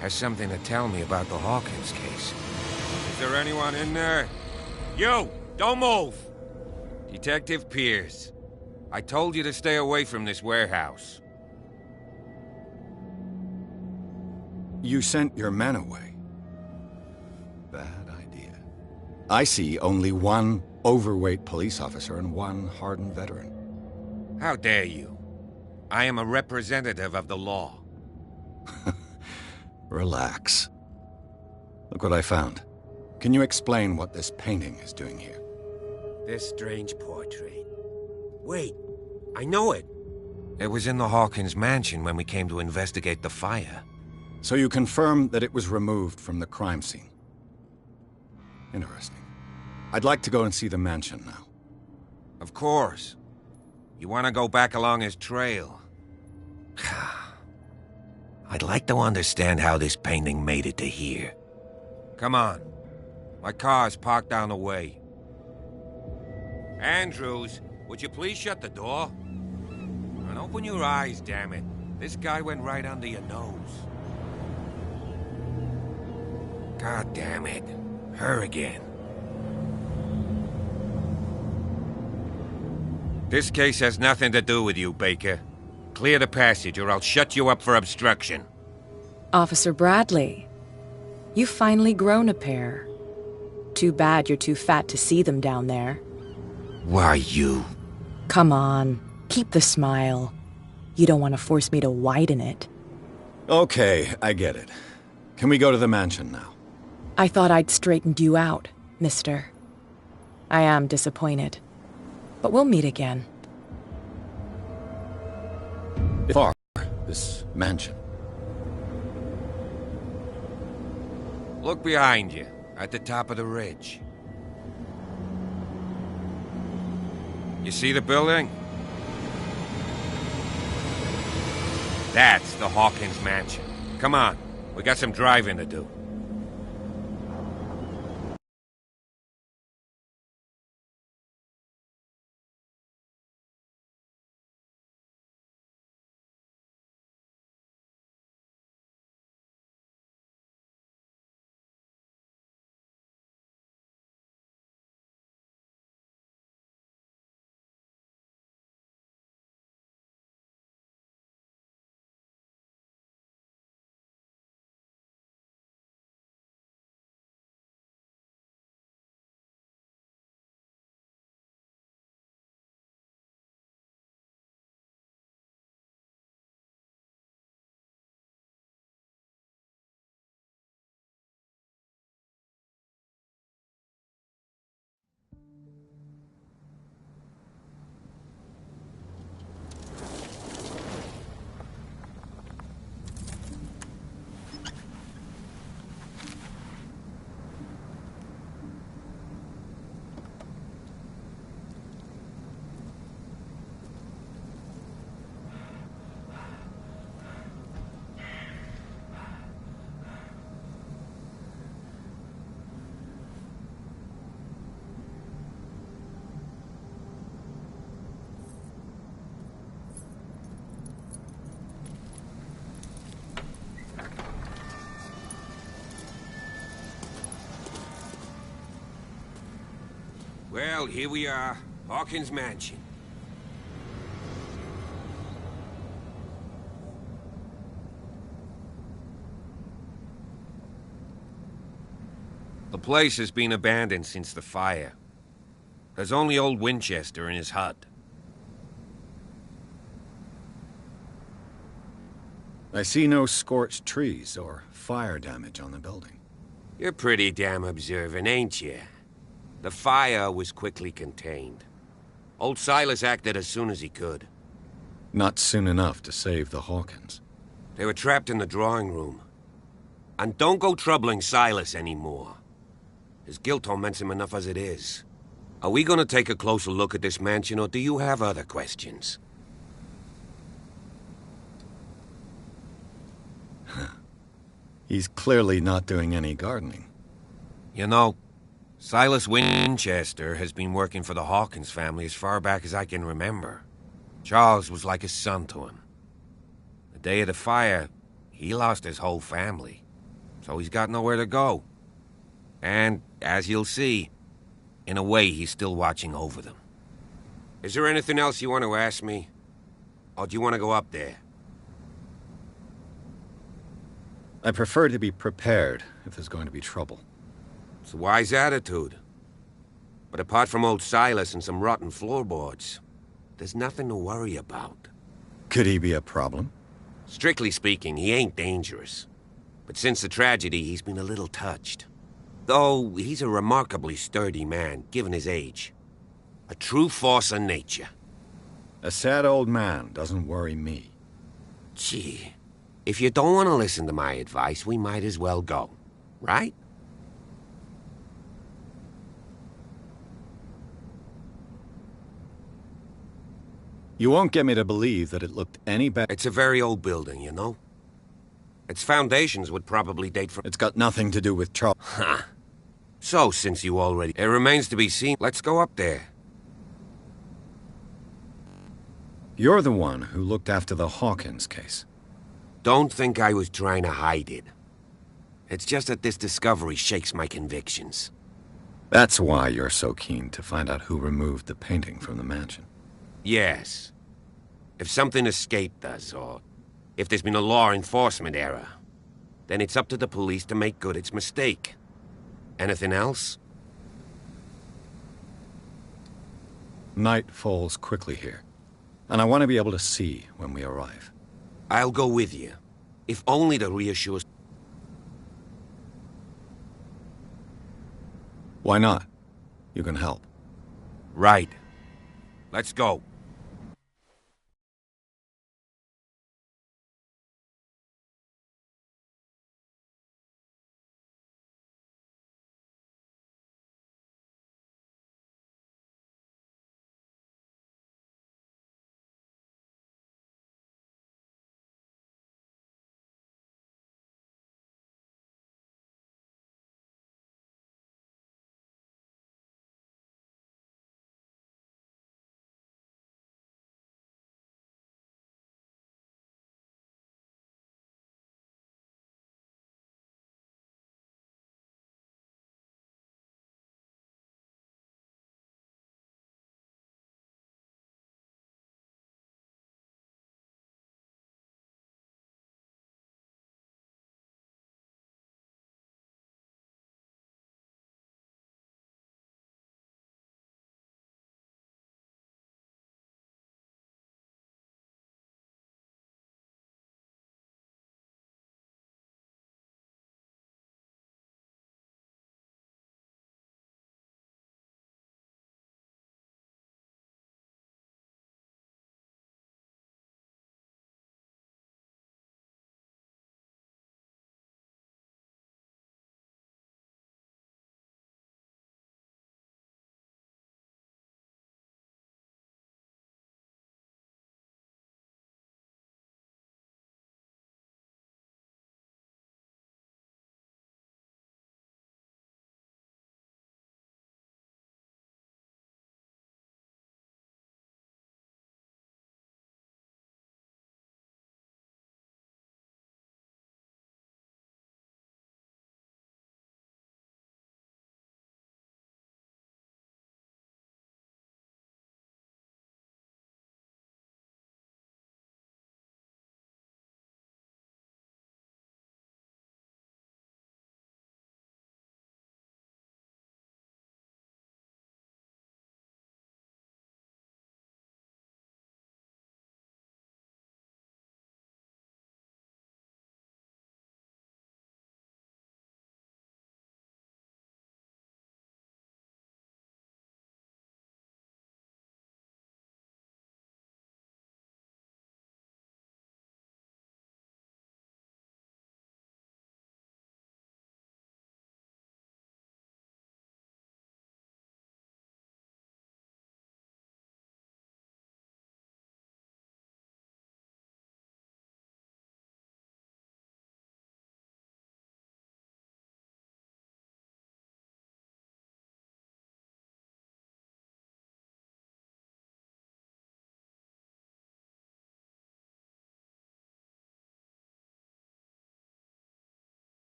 has something to tell me about the Hawkins case. Is there anyone in there? You! Don't move! Detective Pierce. I told you to stay away from this warehouse. You sent your men away. Bad idea. I see only one overweight police officer and one hardened veteran. How dare you? I am a representative of the law. Relax. Look what I found. Can you explain what this painting is doing here? This strange portrait. Wait, I know it. It was in the Hawkins mansion when we came to investigate the fire. So you confirm that it was removed from the crime scene. Interesting. I'd like to go and see the mansion now. Of course. You want to go back along his trail? I'd like to understand how this painting made it to here. Come on. My car's parked down the way. Andrews, would you please shut the door? And open your eyes, damn it. This guy went right under your nose. God damn it. Her again. This case has nothing to do with you, Baker. Clear the passage or I'll shut you up for obstruction. Officer Bradley, you've finally grown a pair. Too bad you're too fat to see them down there. Why, you... Come on, keep the smile. You don't want to force me to widen it. Okay, I get it. Can we go to the mansion now? I thought I'd straightened you out, mister. I am disappointed. But we'll meet again. Far, this mansion. Look behind you, at the top of the ridge. You see the building? That's the Hawkins mansion. Come on, we got some driving to do. Well, here we are. Hawkins Mansion. The place has been abandoned since the fire. There's only old Winchester in his hut. I see no scorched trees or fire damage on the building. You're pretty damn observant, ain't you? The fire was quickly contained. Old Silas acted as soon as he could. Not soon enough to save the Hawkins. They were trapped in the drawing room. And don't go troubling Silas anymore. His guilt torments him enough as it is. Are we gonna take a closer look at this mansion, or do you have other questions? He's clearly not doing any gardening. You know, Silas Winchester has been working for the Hawkins family as far back as I can remember. Charles was like a son to him. The day of the fire, he lost his whole family, so he's got nowhere to go. And, as you'll see, in a way, he's still watching over them. Is there anything else you want to ask me? Or do you want to go up there? I prefer to be prepared if there's going to be trouble. It's a wise attitude. But apart from old Silas and some rotten floorboards, there's nothing to worry about. Could he be a problem? Strictly speaking, he ain't dangerous. But since the tragedy, he's been a little touched. Though he's a remarkably sturdy man, given his age. A true force of nature. A sad old man doesn't worry me. Gee, if you don't want to listen to my advice, we might as well go. Right? You won't get me to believe that it looked any better. It's a very old building, you know? Its foundations would probably date from... It's got nothing to do with Charles. Huh. So, since you already... It remains to be seen. Let's go up there. You're the one who looked after the Hawkins case. Don't think I was trying to hide it. It's just that this discovery shakes my convictions. That's why you're so keen to find out who removed the painting from the mansion. Yes. If something escaped us, or if there's been a law enforcement error, then it's up to the police to make good its mistake. Anything else? Night falls quickly here, and I want to be able to see when we arrive. I'll go with you, if only to reassure... Why not? You can help. Right. Let's go.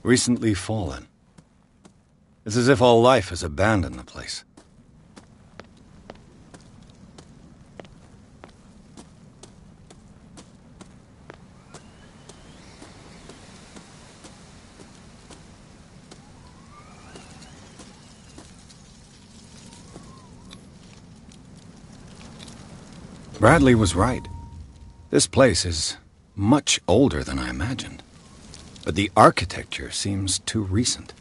Recently fallen. It's as if all life has abandoned the place. Bradley was right. This place is much older than I imagined. But the architecture seems too recent.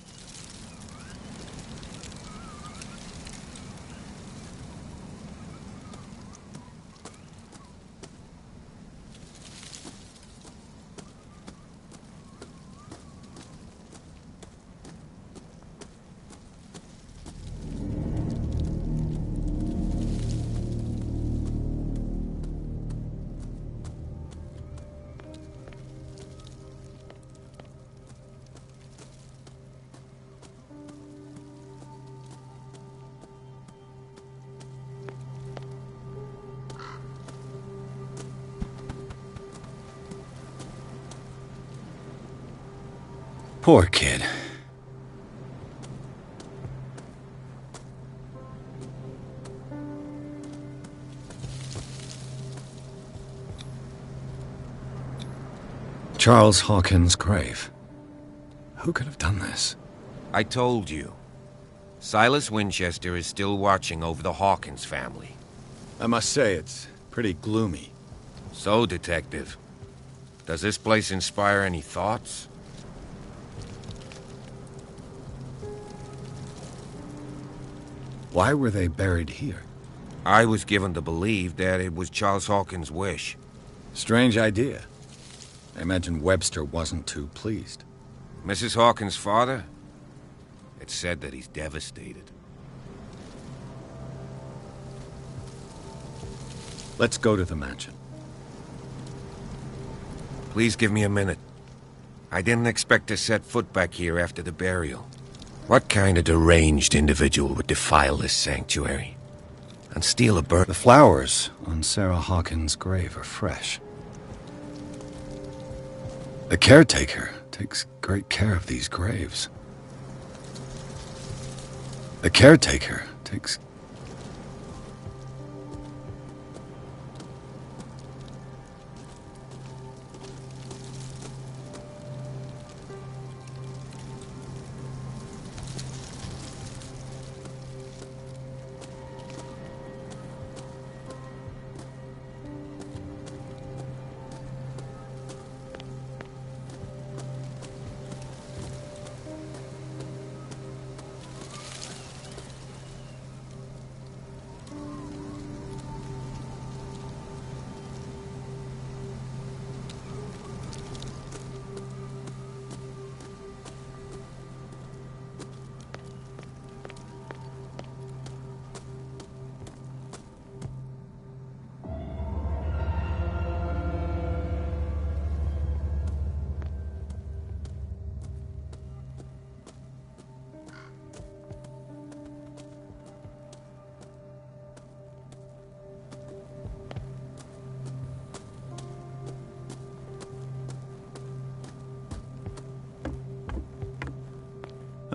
Poor kid. Charles Hawkins' grave. Who could have done this? I told you. Silas Winchester is still watching over the Hawkins family. I must say, it's pretty gloomy. So, Detective, does this place inspire any thoughts? Why were they buried here? I was given to believe that it was Charles Hawkins' wish. Strange idea. I imagine Webster wasn't too pleased. Mrs. Hawkins' father? It's said that he's devastated. Let's go to the mansion. Please give me a minute. I didn't expect to set foot back here after the burial. What kind of deranged individual would defile this sanctuary and steal a bird? The flowers on Sarah Hawkins' grave are fresh. The caretaker takes great care of these graves. The caretaker takes...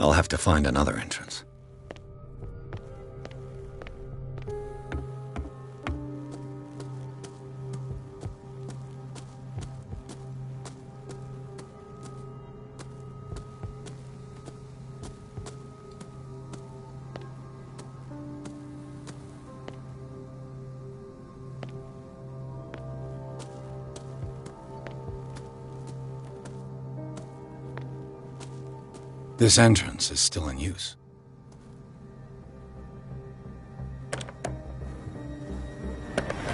I'll have to find another entrance. This entrance is still in use.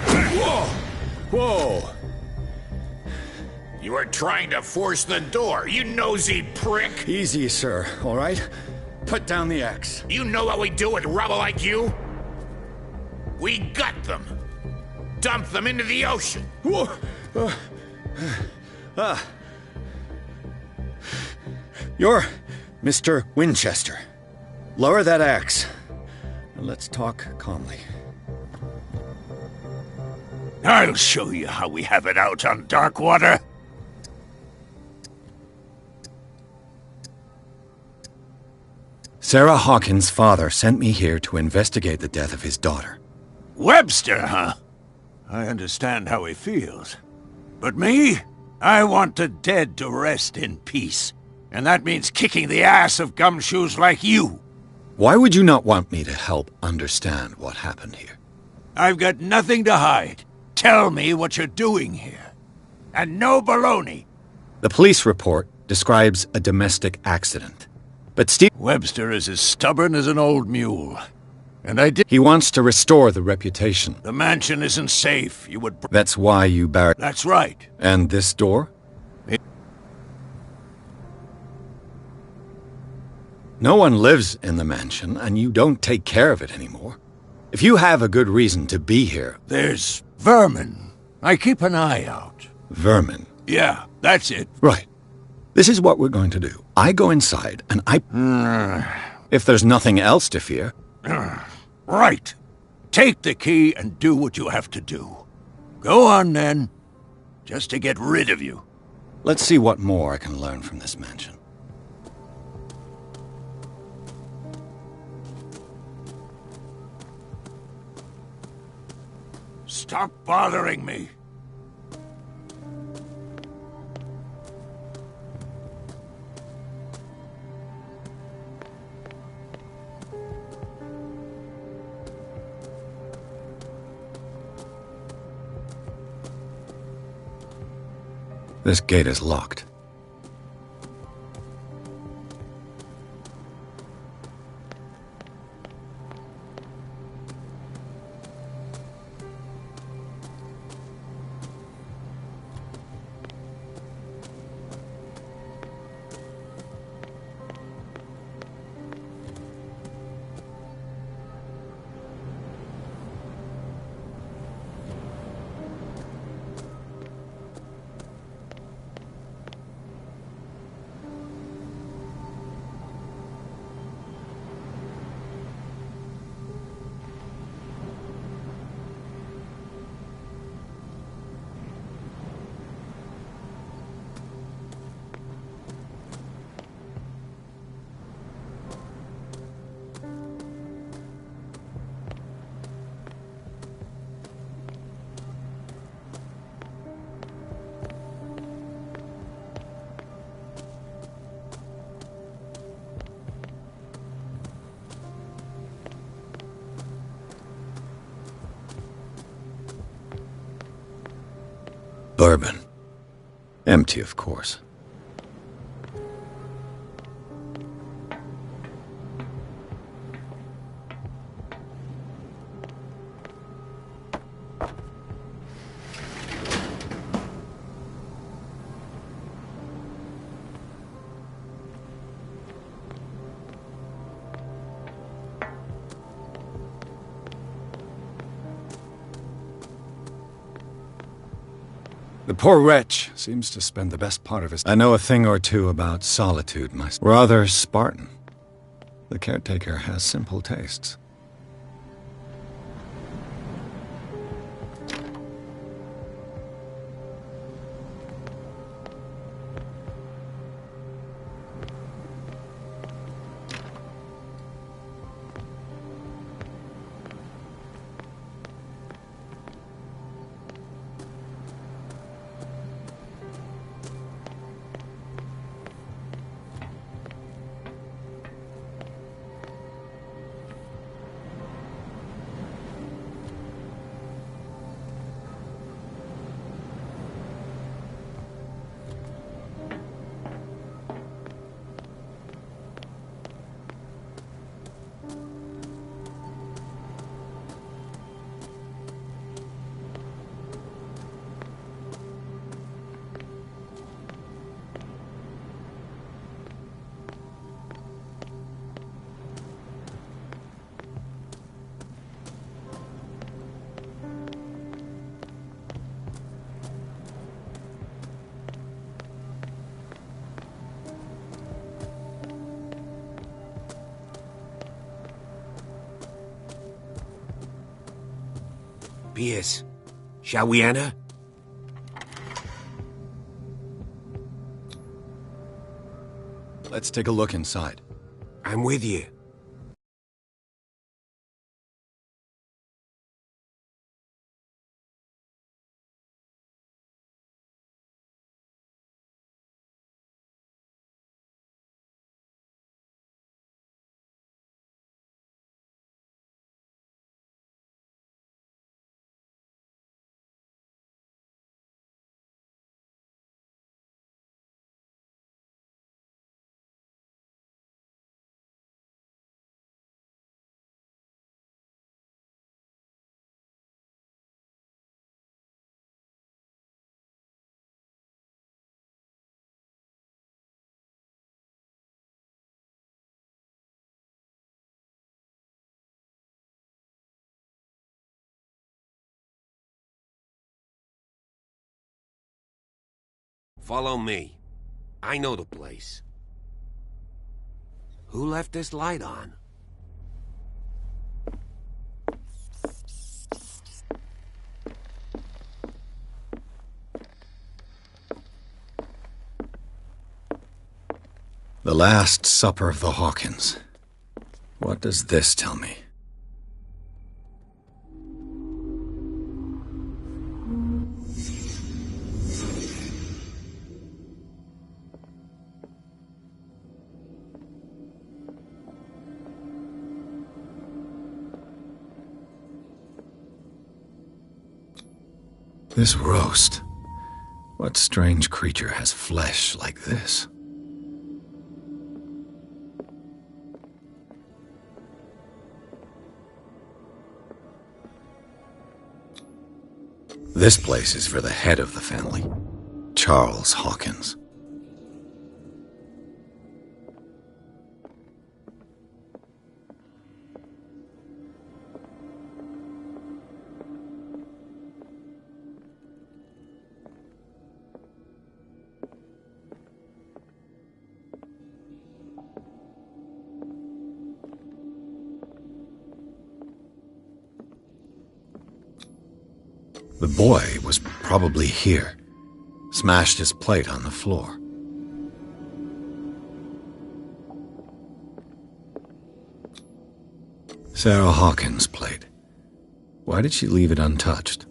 Whoa! Whoa! You were trying to force the door, you nosy prick! Easy, sir, all right? Put down the axe. You know what we do with rubble like you? We gut them. Dump them into the ocean. Whoa! You're Mr. Winchester. Lower that axe, and let's talk calmly. I'll show you how we have it out on Darkwater. Sarah Hawkins' father sent me here to investigate the death of his daughter. Webster, huh? I understand how he feels. But me? I want the dead to rest in peace. And that means kicking the ass of gumshoes like you. Why would you not want me to help understand what happened here? I've got nothing to hide. Tell me what you're doing here. And no baloney. The police report describes a domestic accident. But Steve Webster is as stubborn as an old mule. And He wants to restore the reputation. The mansion isn't safe. You would... That's why you barred... That's right. And this door? No one lives in the mansion, and you don't take care of it anymore. If you have a good reason to be here... There's vermin. I keep an eye out. Vermin? Yeah, that's it. Right. This is what we're going to do. I go inside, and I... If there's nothing else to fear... Right. Take the key and do what you have to do. Go on, then. Just to get rid of you. Let's see what more I can learn from this mansion. Stop bothering me. This gate is locked. Bourbon. Empty, of course. The poor wretch seems to spend the best part of his... I know a thing or two about solitude, myself. Rather Spartan. The caretaker has simple tastes. Pierce, shall we enter? Let's take a look inside. I'm with you. Follow me. I know the place. Who left this light on? The Last Supper of the Hawkins. What does this tell me? This roast. What strange creature has flesh like this? This place is for the head of the family, Charles Hawkins. The boy was probably here, smashed his plate on the floor. Sarah Hawkins' plate. Why did she leave it untouched?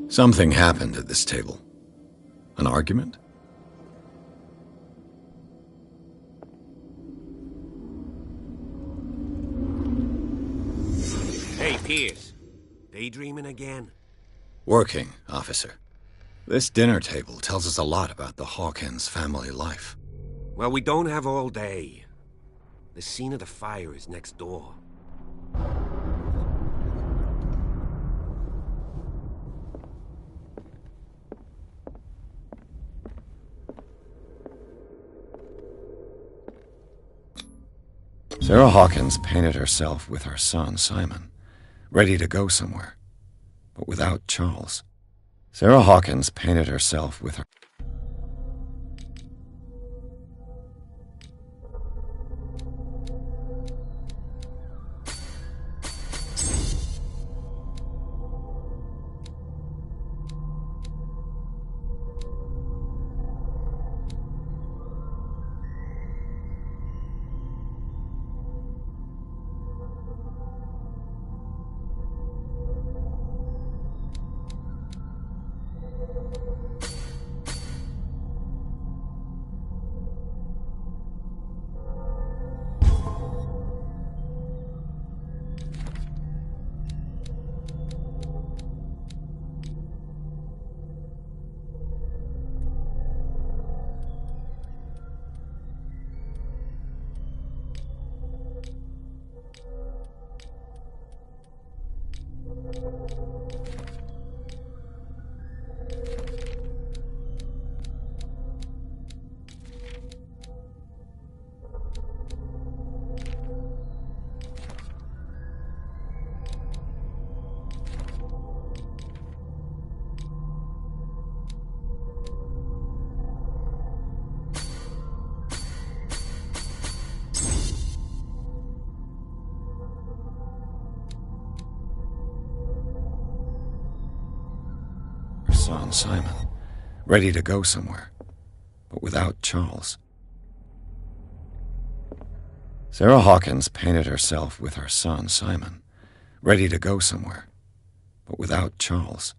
Something happened at this table. An argument? Hey, Pierce. Daydreaming again? Working, officer. This dinner table tells us a lot about the Hawkins family life. Well, we don't have all day. The scene of the fire is next door. Sarah Hawkins painted herself with her son, Simon, ready to go somewhere, but without Charles. Sarah Hawkins painted herself with her... son, Simon, ready to go somewhere, but without Charles. Sarah Hawkins painted herself with her son, Simon, ready to go somewhere, but without Charles.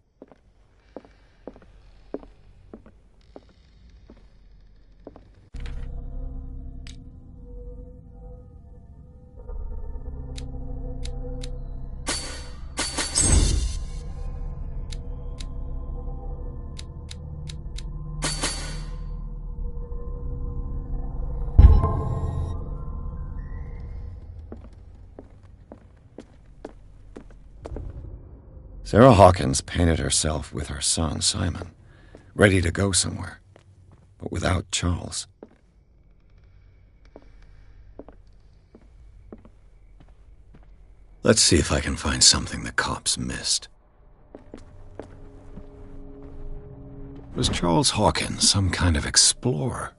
Sarah Hawkins painted herself with her son, Simon, ready to go somewhere, but without Charles. Let's see if I can find something the cops missed. Was Charles Hawkins some kind of explorer?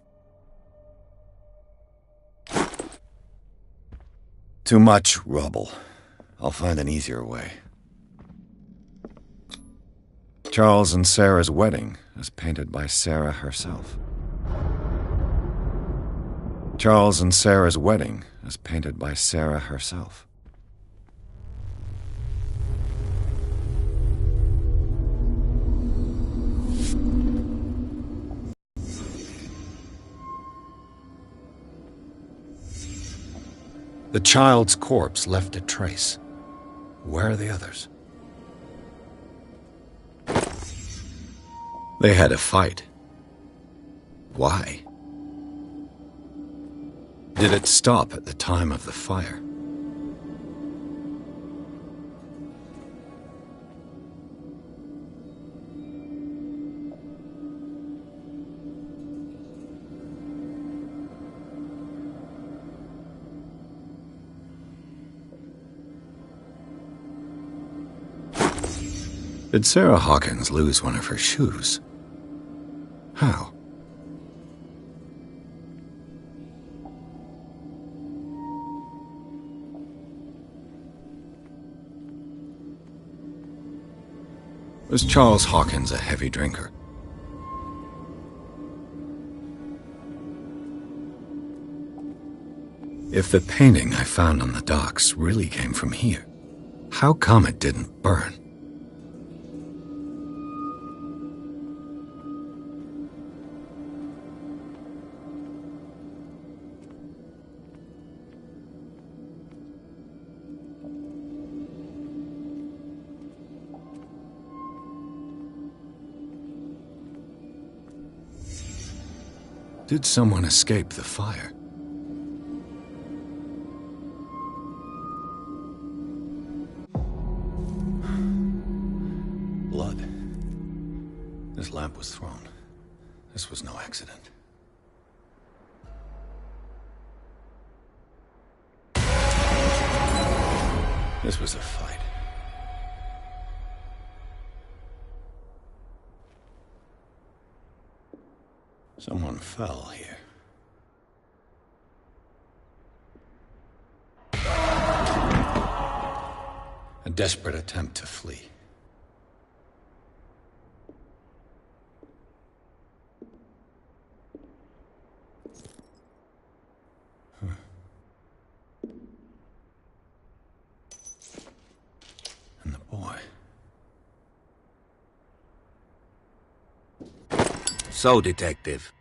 Too much rubble. I'll find an easier way. Charles and Sarah's wedding, as painted by Sarah herself. Charles and Sarah's wedding, as painted by Sarah herself. The child's corpse left a trace. Where are the others? They had a fight. Why? Did it stop at the time of the fire? Did Sarah Hawkins lose one of her shoes? How? Was Charles Hawkins a heavy drinker? If the painting I found on the docks really came from here, how come it didn't burn? Did someone escape the fire? Blood. This lamp was thrown. This was no accident. This was a fight. Someone fell here. A desperate attempt to flee. And the boy. So, Detective,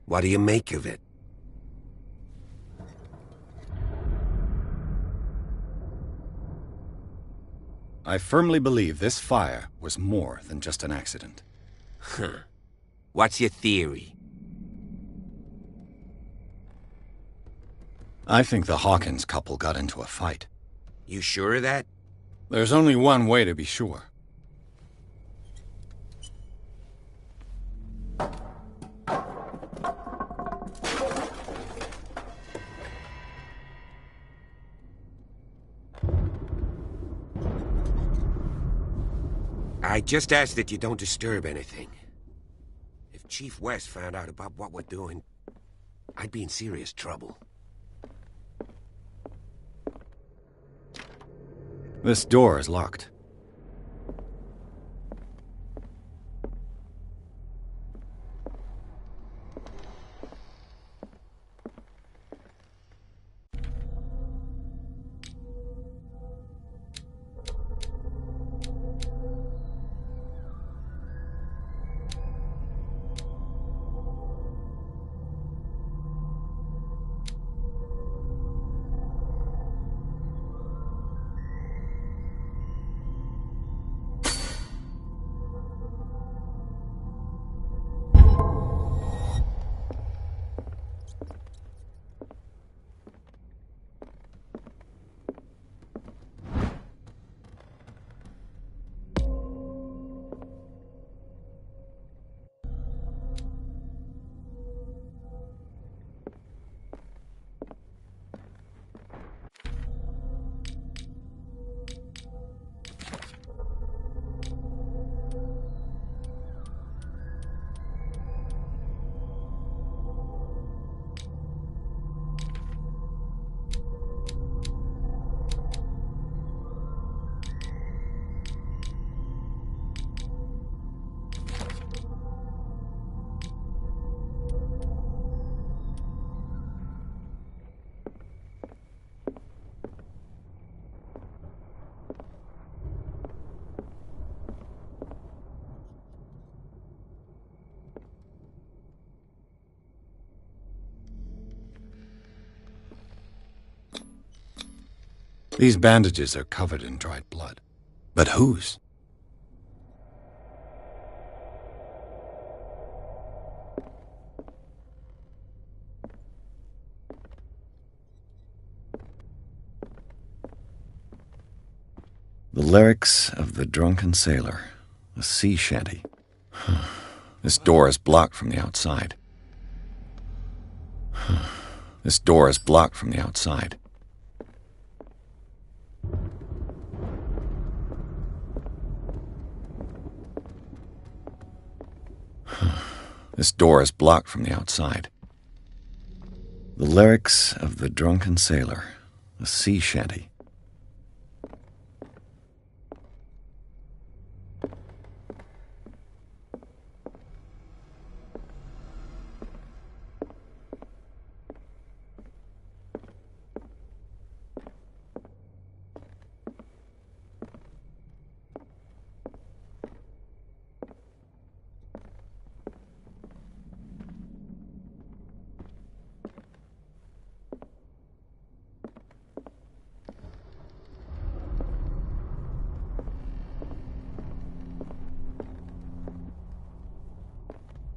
What do you make of it? I firmly believe this fire was more than just an accident. Huh. What's your theory? I think the Hawkins couple got into a fight. You sure of that? There's only one way to be sure. I just ask that you don't disturb anything. If Chief West found out about what we're doing, I'd be in serious trouble. This door is locked. These bandages are covered in dried blood. But whose? The lyrics of the drunken sailor, a sea shanty. This door is blocked from the outside. This door is blocked from the outside. This door is blocked from the outside. The lyrics of the drunken sailor, a sea shanty.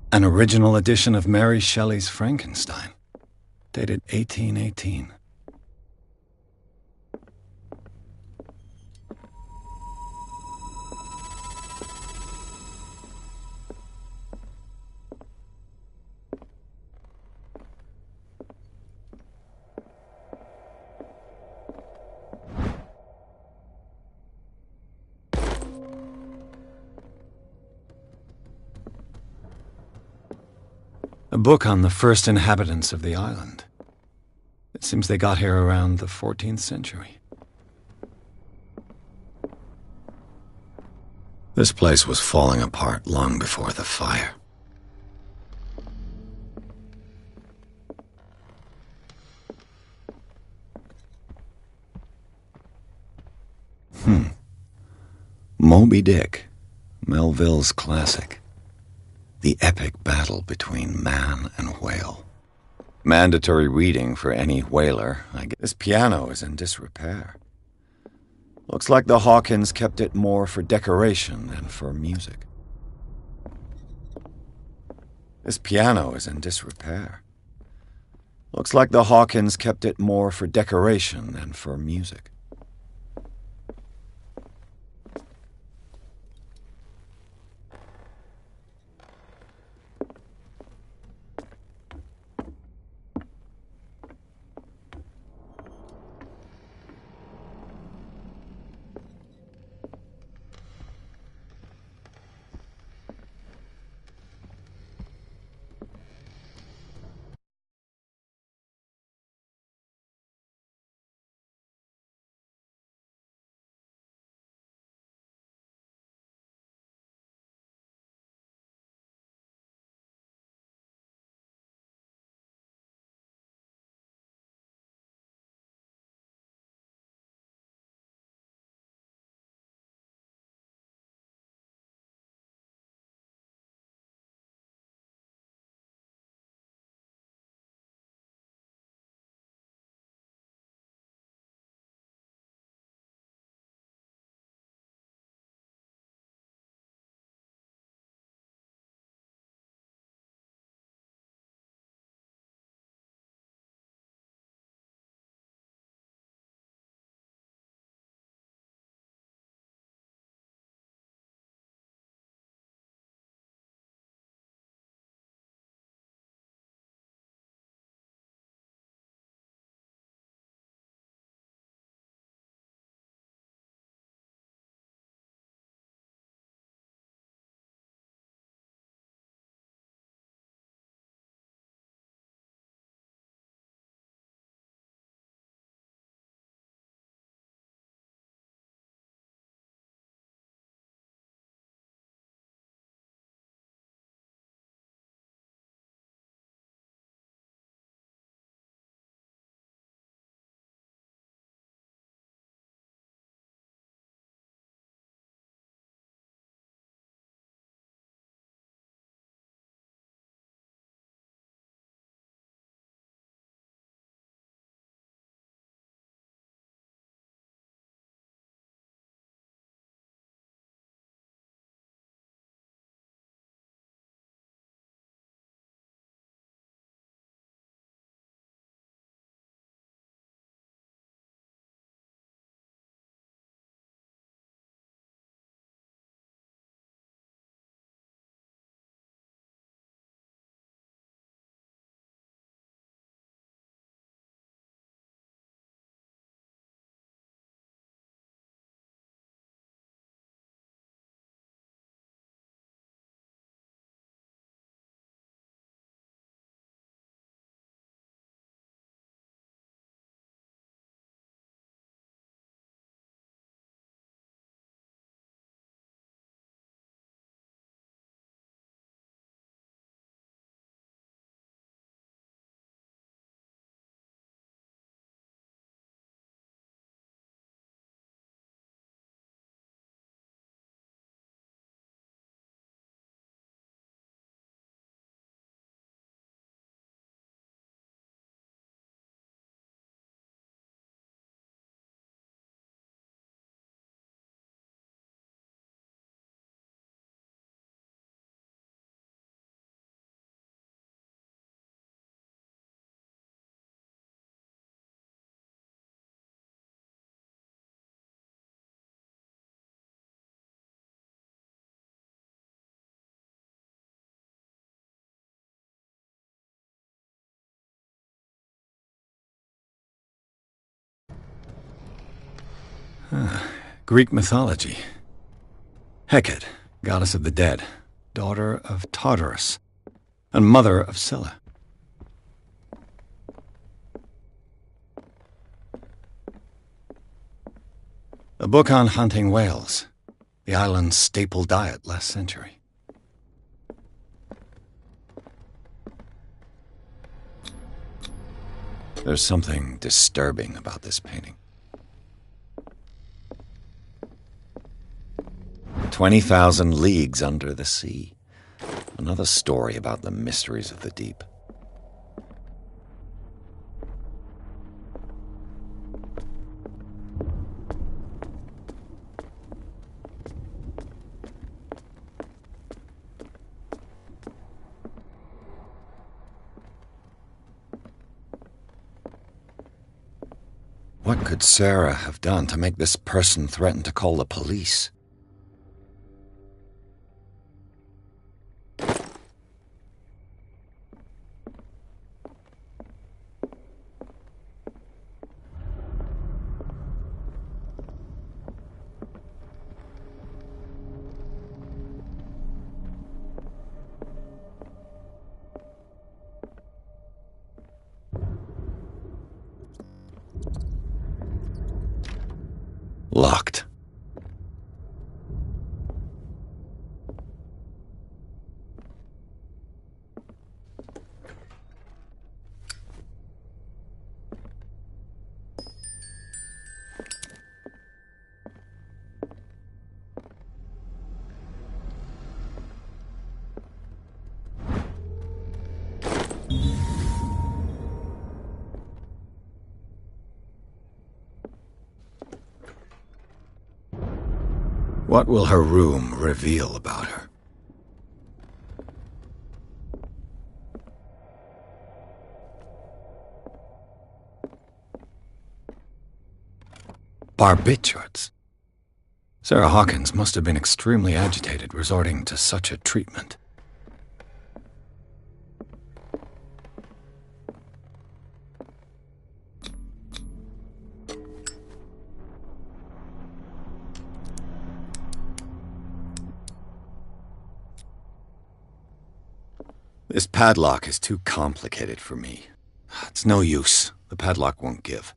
An original edition of Mary Shelley's Frankenstein, dated 1818. A book on the first inhabitants of the island. It seems they got here around the 14th century. This place was falling apart long before the fire. Moby Dick, Melville's classic. The epic battle between man and whale. Mandatory reading for any whaler. I guess this piano is in disrepair. Looks like the Hawkins kept it more for decoration than for music. This piano is in disrepair. Looks like the Hawkins kept it more for decoration than for music. Greek mythology. Hecate, goddess of the dead, daughter of Tartarus, and mother of Scylla. A book on hunting whales, the island's staple diet last century. There's something disturbing about this painting. 20,000 leagues under the sea. Another story about the mysteries of the deep. What could Sarah have done to make this person threaten to call the police? Locked. What will her room reveal about her? Barbiturates. Sarah Hawkins must have been extremely agitated resorting to such a treatment. This padlock is too complicated for me. It's no use. The padlock won't give.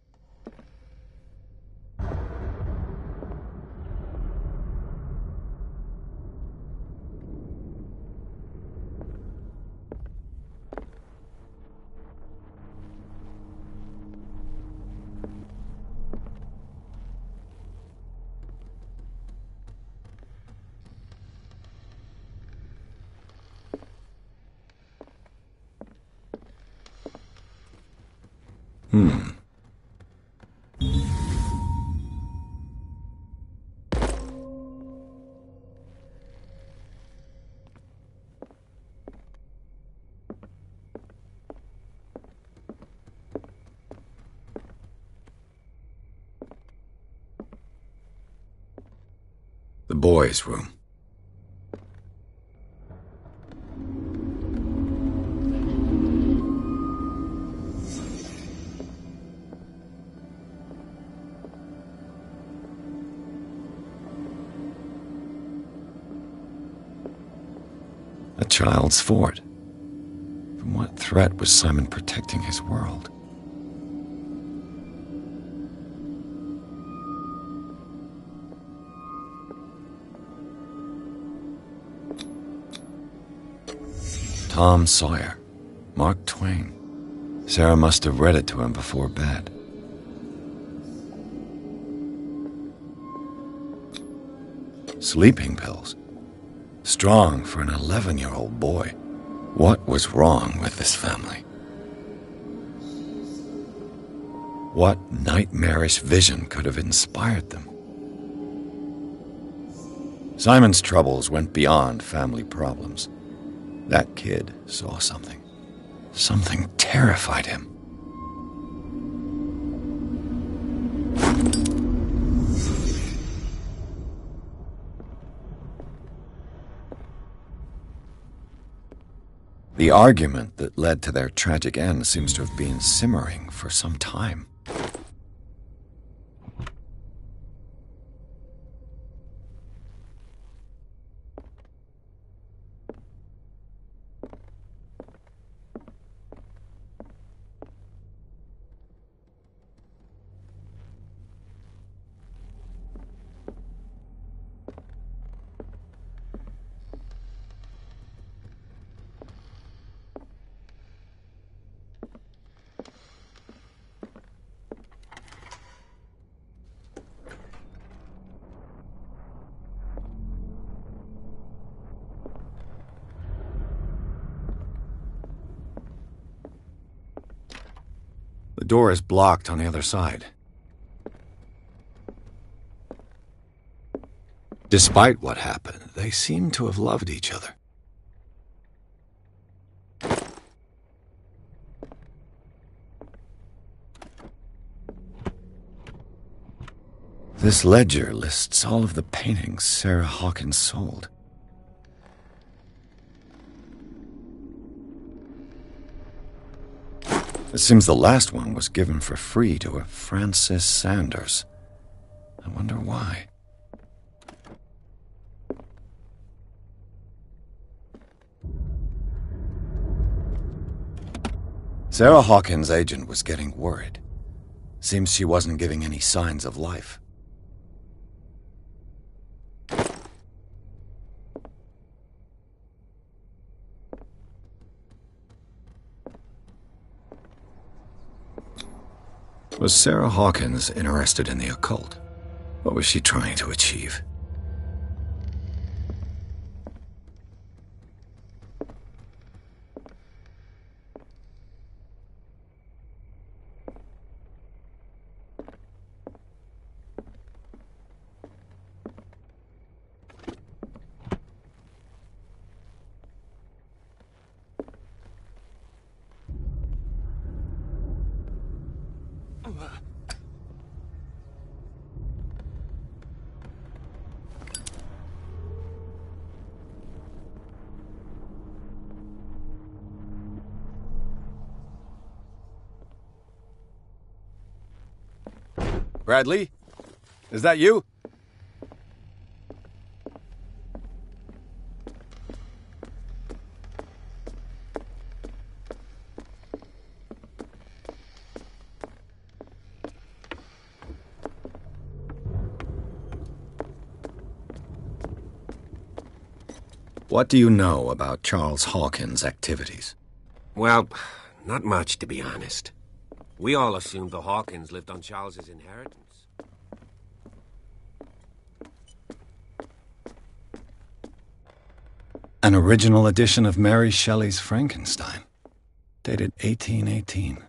The boys' room. A child's fort. From what threat was Simon protecting his world? Tom Sawyer, Mark Twain. Sarah must have read it to him before bed. Sleeping pills. Strong for an 11-year-old boy. What was wrong with this family? What nightmarish vision could have inspired them? Simon's troubles went beyond family problems. That kid saw something. Something terrified him. The argument that led to their tragic end seems to have been simmering for some time. door is blocked on the other side. Despite what happened, they seem to have loved each other. This ledger lists all of the paintings Sarah Hawkins sold. It seems the last one was given for free to a Francis Sanders. I wonder why. Sarah Hawkins' agent was getting worried. Seems she wasn't giving any signs of life. Was Sarah Hawkins interested in the occult? What was she trying to achieve? Bradley? Is that you? What do you know about Charles Hawkins' activities? Well, not much, to be honest. We all assumed the Hawkins lived on Charles's inheritance. An original edition of Mary Shelley's Frankenstein, dated 1818.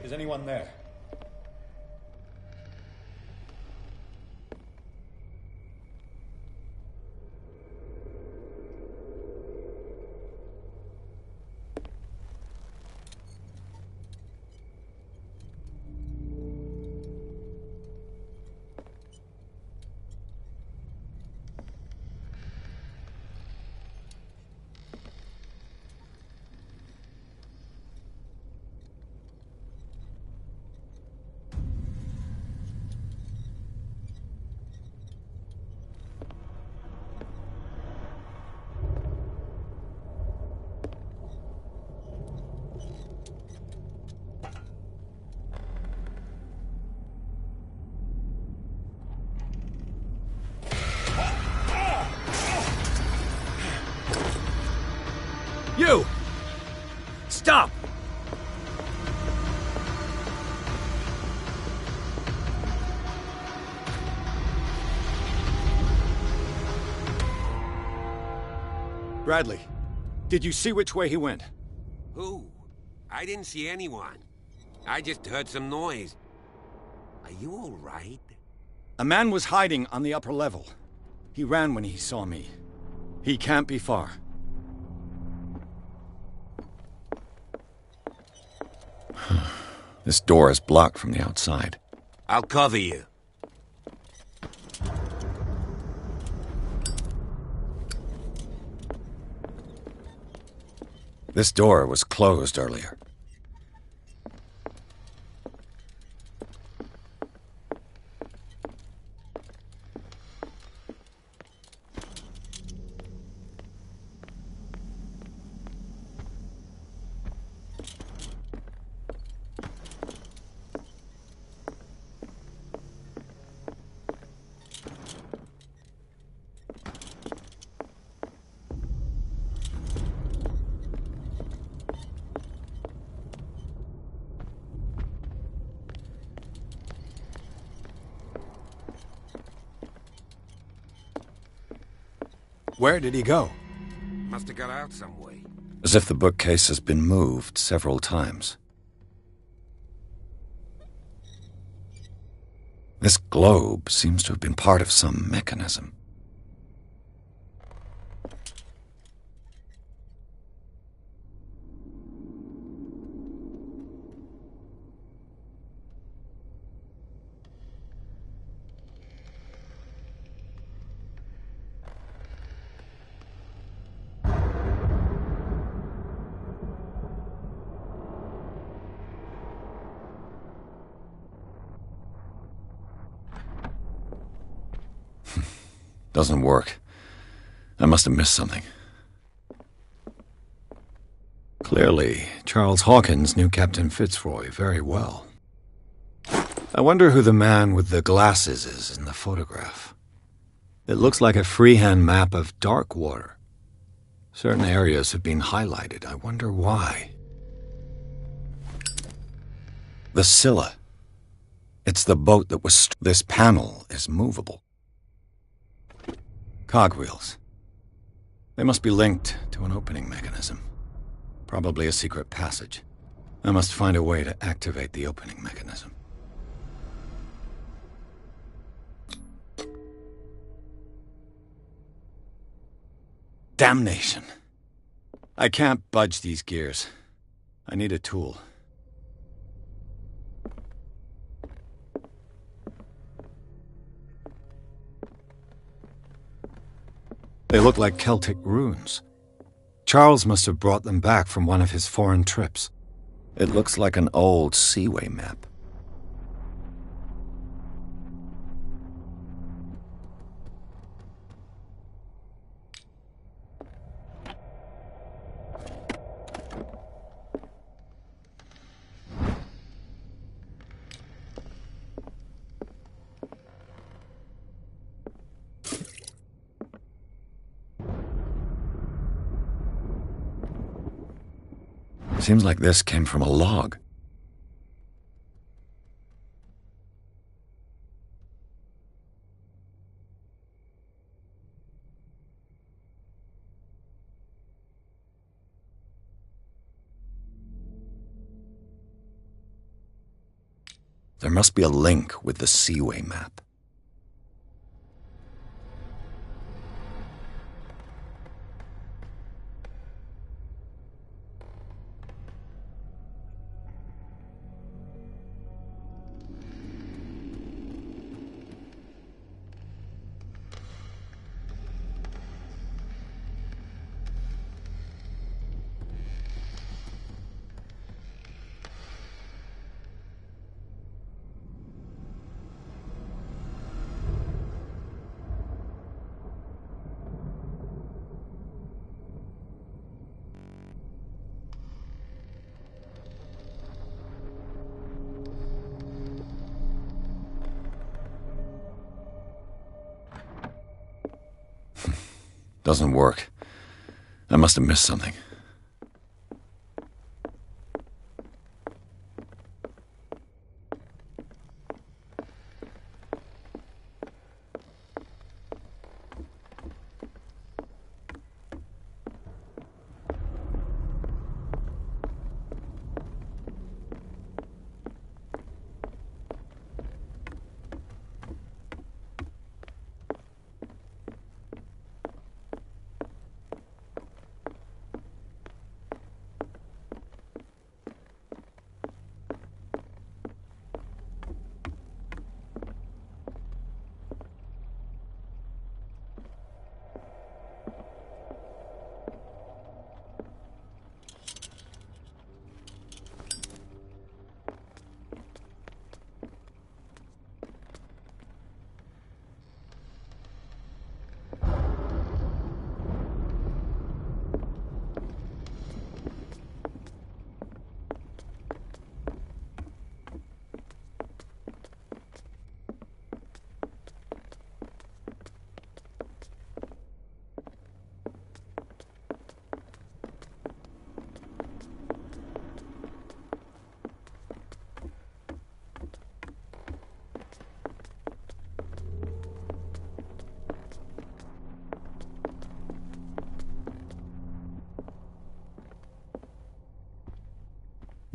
Is anyone there? Bradley, did you see which way he went? Who? I didn't see anyone. I just heard some noise. Are you all right? A man was hiding on the upper level. He ran when he saw me. He can't be far. This door is blocked from the outside. I'll cover you. This door was closed earlier. Where did he go? Must have got out some way. As if the bookcase has been moved several times. This globe seems to have been part of some mechanism. Doesn't work. I must have missed something. Clearly, Charles Hawkins knew Captain Fitzroy very well. I wonder who the man with the glasses is in the photograph. It looks like a freehand map of dark water. Certain areas have been highlighted. I wonder why. The Scylla. It's the boat that was... This panel is movable. Cogwheels. They must be linked to an opening mechanism. Probably a secret passage. I must find a way to activate the opening mechanism. Damnation. I can't budge these gears. I need a tool. They look like Celtic runes. Charles must have brought them back from one of his foreign trips. It looks like an old seaway map. Seems like this came from a log. There must be a link with the seaway map. Doesn't work. I must have missed something.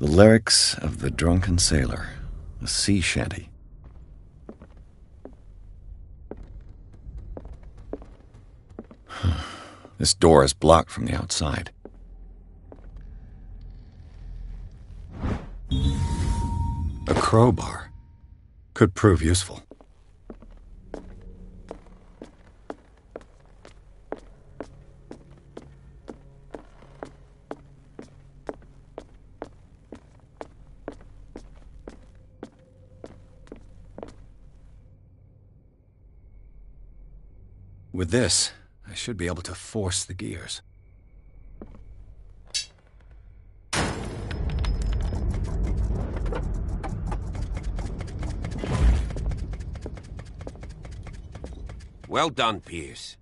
The lyrics of the drunken sailor, a sea shanty. This door is blocked from the outside. A crowbar could prove useful. With this, I should be able to force the gears. Well done, Pierce.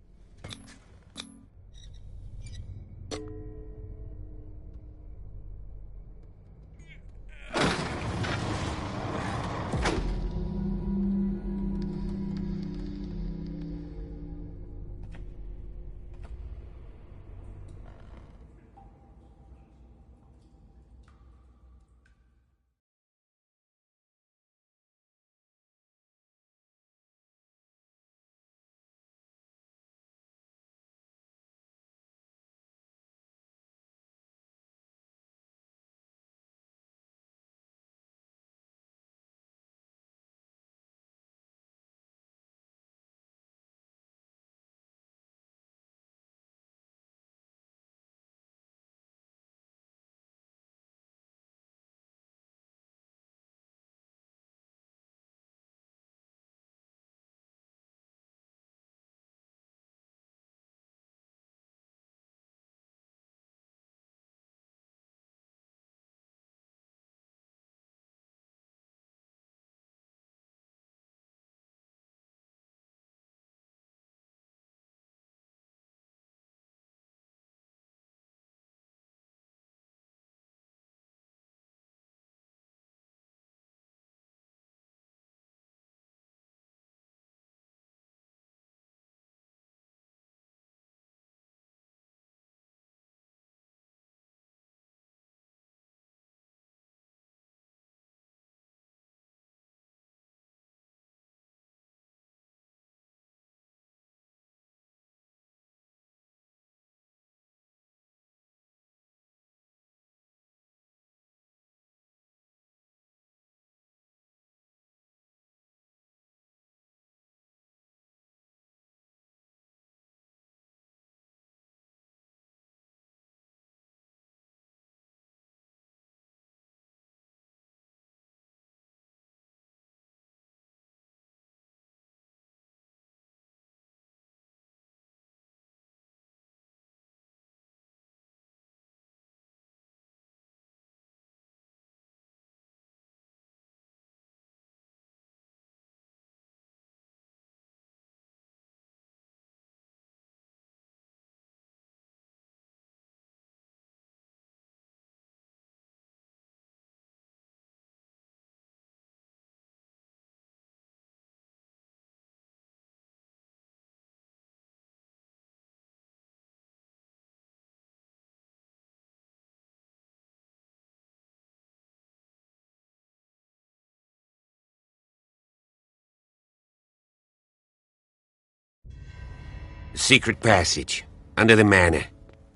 The secret passage, under the manor.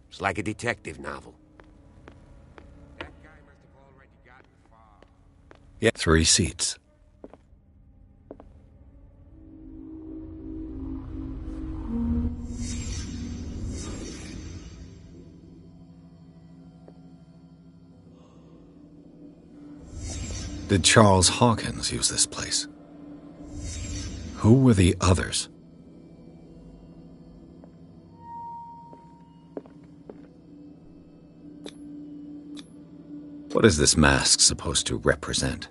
It's like a detective novel. That guy must have already gotten far. Yeah, 3 seats. Did Charles Hawkins use this place? Who were the others? What is this mask supposed to represent?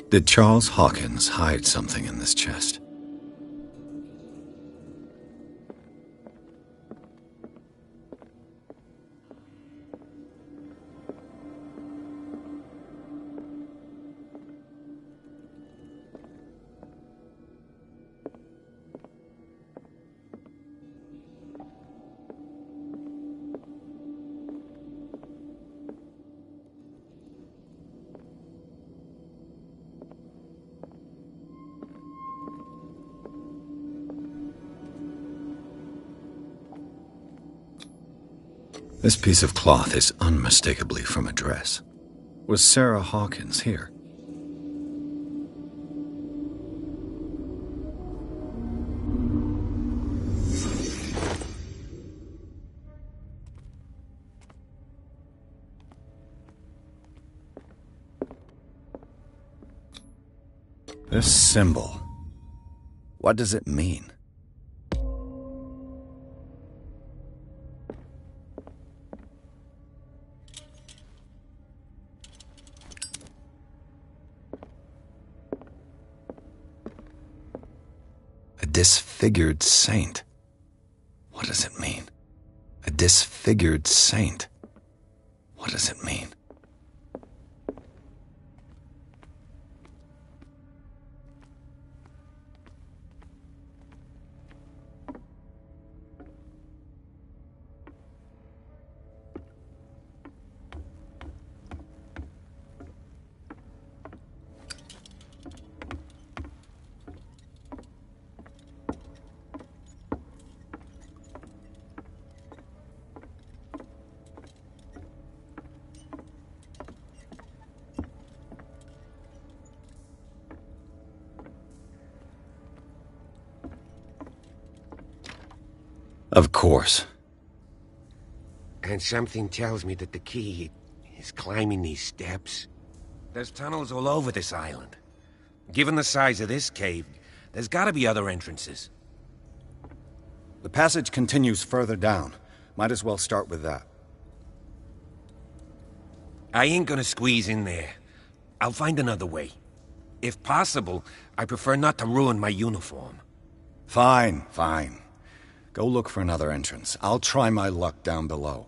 Did Charles Hawkins hide something in this chest? This piece of cloth is unmistakably from a dress. Was Sarah Hawkins here? This symbol, what does it mean? A disfigured saint. What does it mean? A disfigured saint. What does it mean? Of course. And something tells me that the key is climbing these steps. There's tunnels all over this island. Given the size of this cave, there's gotta be other entrances. The passage continues further down. Might as well start with that. I ain't gonna squeeze in there. I'll find another way. If possible, I prefer not to ruin my uniform. Fine, fine. Go look for another entrance. I'll try my luck down below.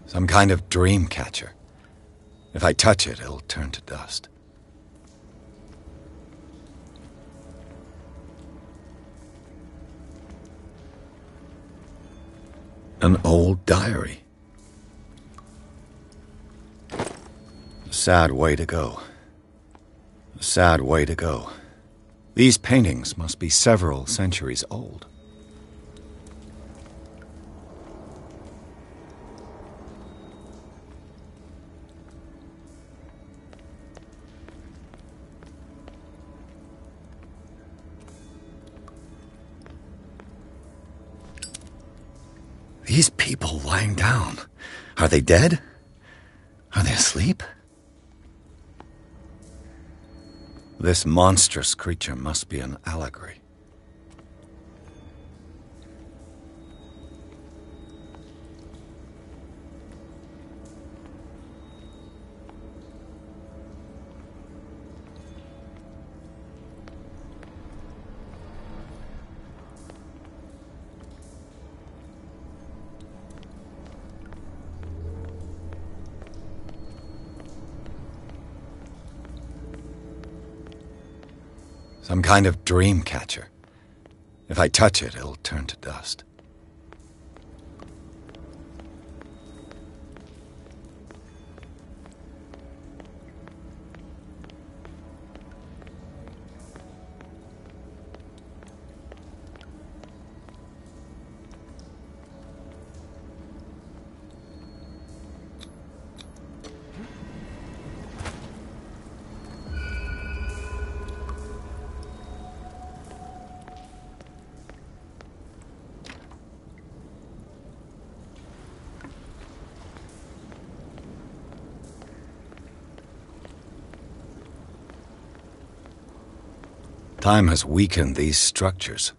Some kind of dream catcher. If I touch it, it'll turn to dust. An old diary. A sad way to go. A sad way to go. These paintings must be several centuries old. These people lying down, are they dead? Are they asleep? This monstrous creature must be an allegory. Some kind of dream catcher. If I touch it, it'll turn to dust. Time has weakened these structures.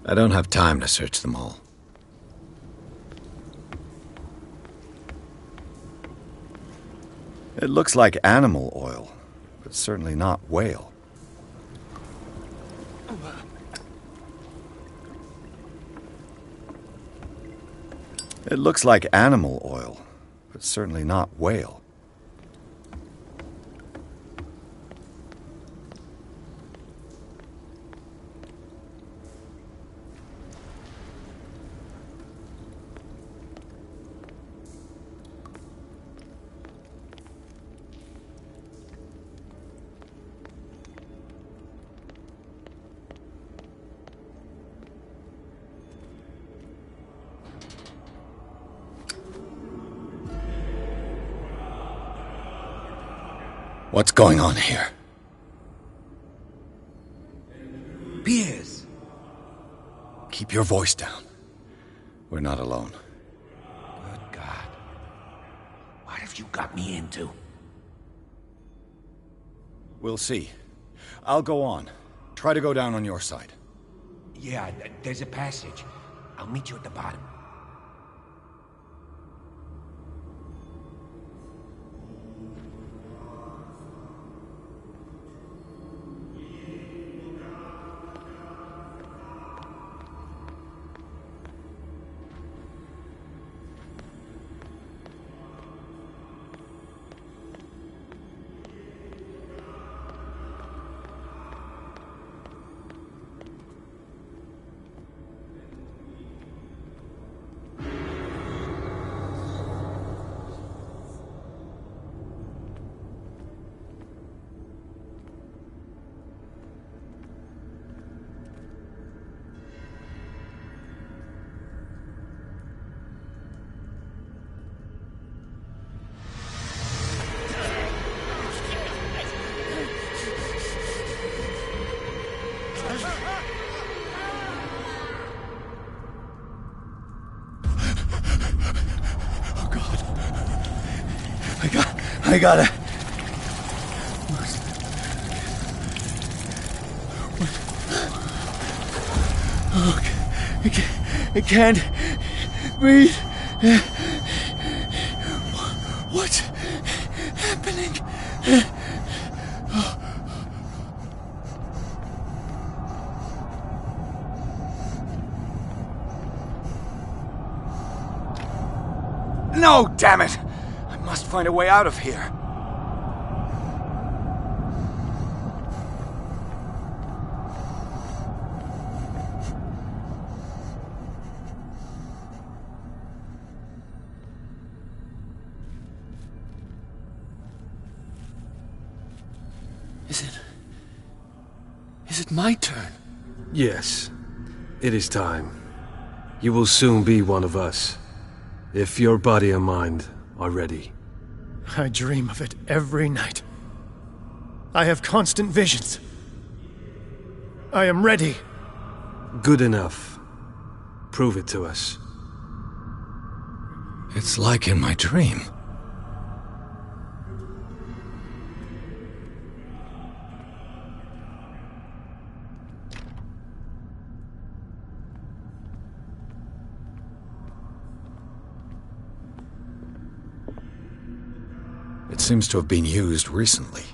I don't have time to search them all. It looks like animal oil, but certainly not whale. It looks like animal oil, but certainly not whale. What's going on here? Piers! Keep your voice down. We're not alone. Good God. What have you got me into? We'll see. I'll go on. Try to go down on your side. Yeah, there's a passage. I'll meet you at the bottom. I gotta... Oh, I can't breathe. What's happening? No, damn it! I must find a way out of here. Is it my turn? Yes. It is time. You will soon be one of us, if your body and mind are ready. I dream of it every night. I have constant visions. I am ready. Good enough. Prove it to us. It's like in my dream. It seems to have been used recently.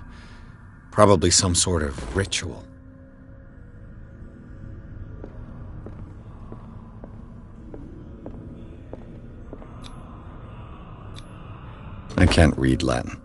Probably some sort of ritual. I can't read Latin.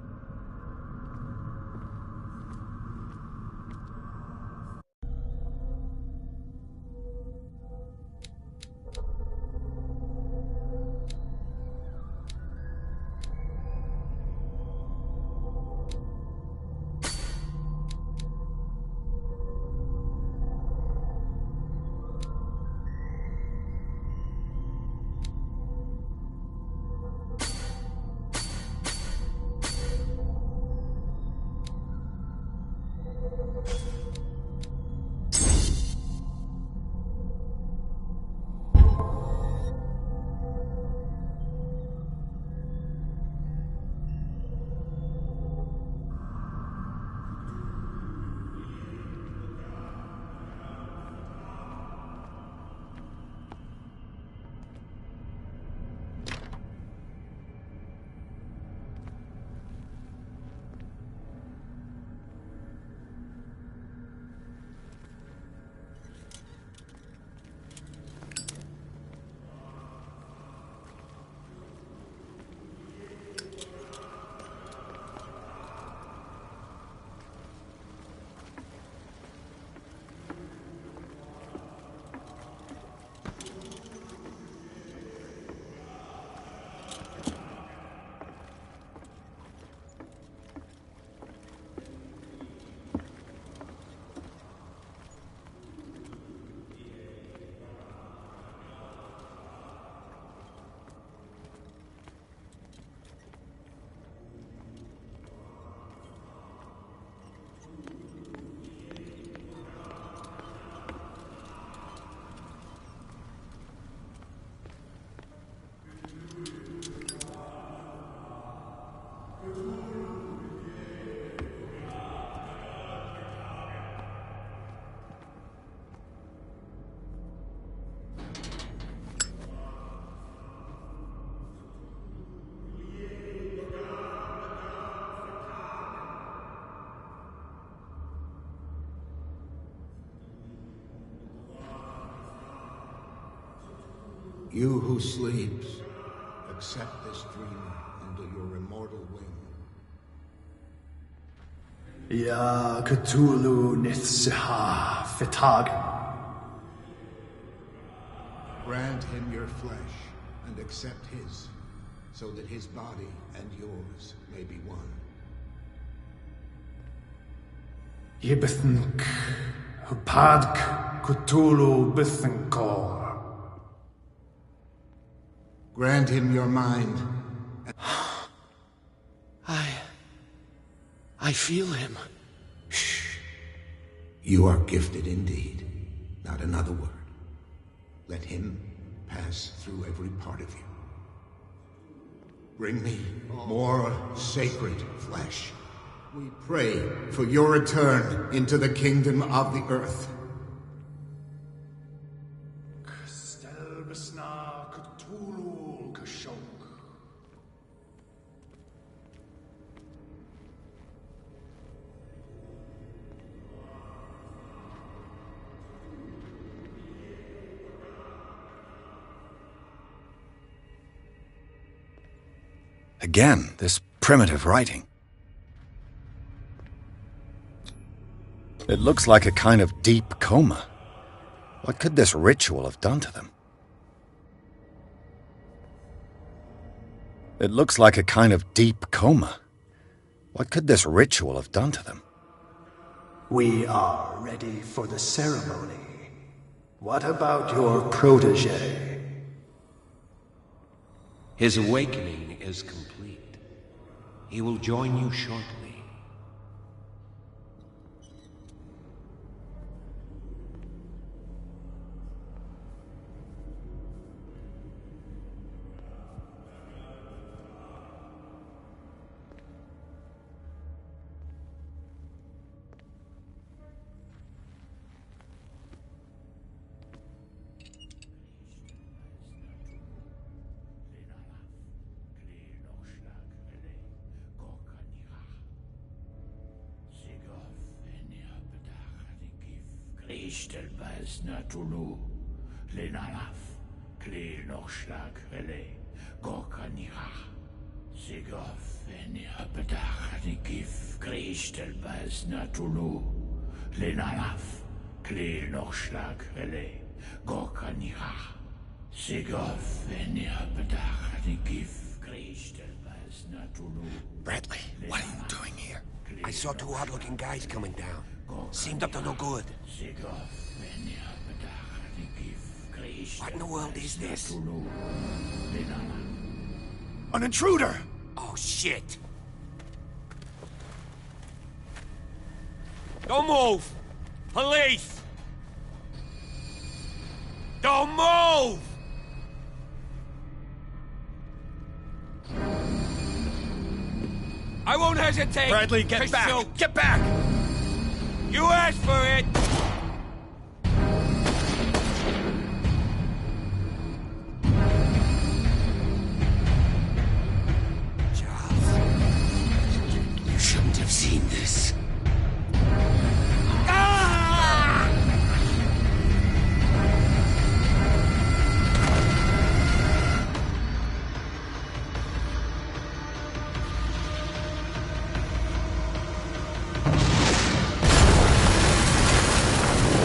You who sleeps, accept this dreamer under your immortal wing. Ya Cthulhu Nithsiha Fitagan. Grant him your flesh and accept his, so that his body and yours may be one. Yibithnk Hupadk Cthulhu Bithinkor. Grant him your mind. I feel him. Shh. You are gifted indeed. Not another word. Let him pass through every part of you. Bring me more sacred flesh. We pray for your return into the kingdom of the earth. Again, this primitive writing. It looks like a kind of deep coma. What could this ritual have done to them? It looks like a kind of deep coma. What could this ritual have done to them? We are ready for the ceremony. What about your protege? His awakening is complete. He will join you shortly. Natulu, Lenalaf, Kle Nochschlag, Rele, Gorkanira, Sigov, Venia Bedach, Nikif, Kristelbaz, Natulu, Lenalaf, Kle Nochschlag, Rele, Gorkanira, Sigov, Venia Bedach, Nikif, Kristelbaz, Natulu. Bradley, what are you doing here? I saw two odd-looking guys coming down. Seemed up to no good. What in the world is this? An intruder! Oh, shit! Don't move! Police! Don't move! I won't hesitate! Bradley, get back! Shoot. Get back! You asked for it! You shouldn't have seen this. Ah!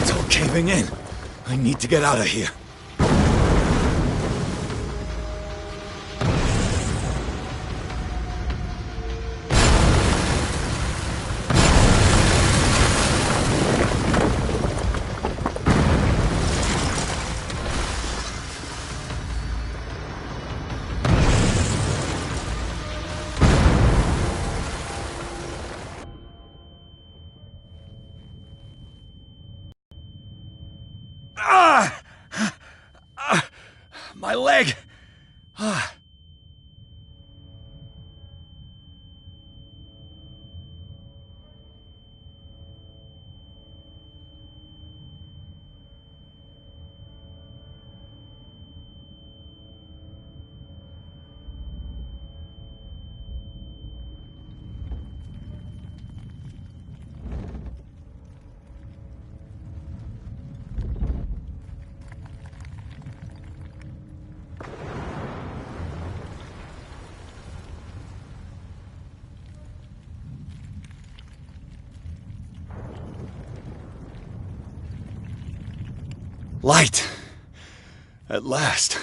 It's all caving in. I need to get out of here. My leg! Light! At last.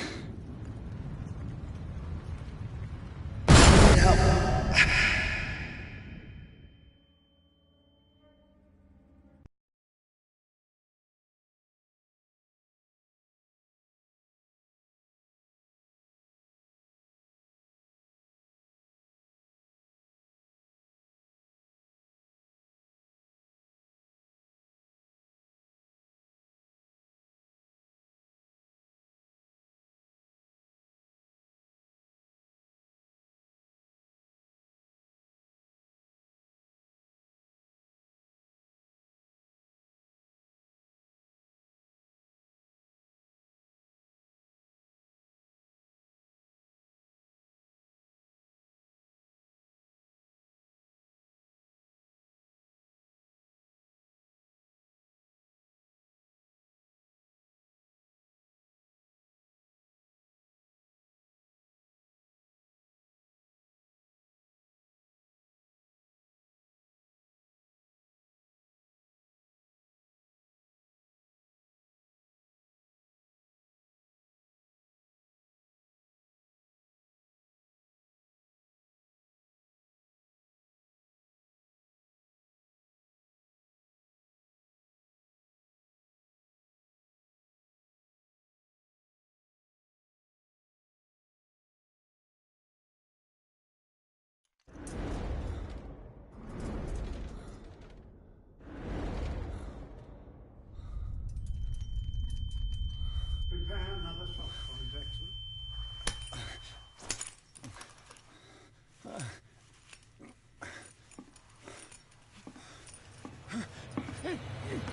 Prepare another shot for injection.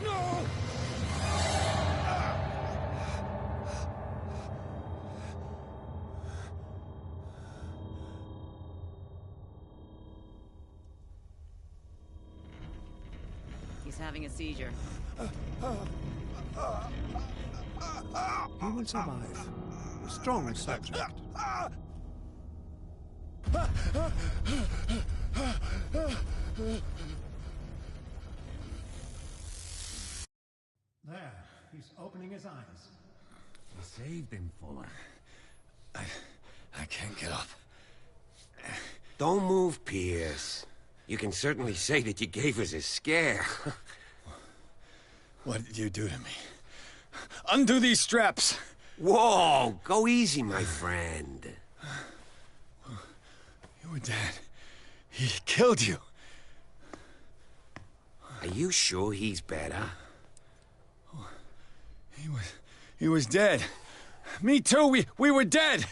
No! He's having a seizure. He will survive. A strong subject. There, he's opening his eyes. You saved him, Fuller. I can't get up. Don't move, Pierce. You can certainly say that you gave us a scare. What did you do to me? Undo these straps! Whoa! Go easy, my friend. You were dead. He killed you. Are you sure he's better? He was dead. Me too, we were dead.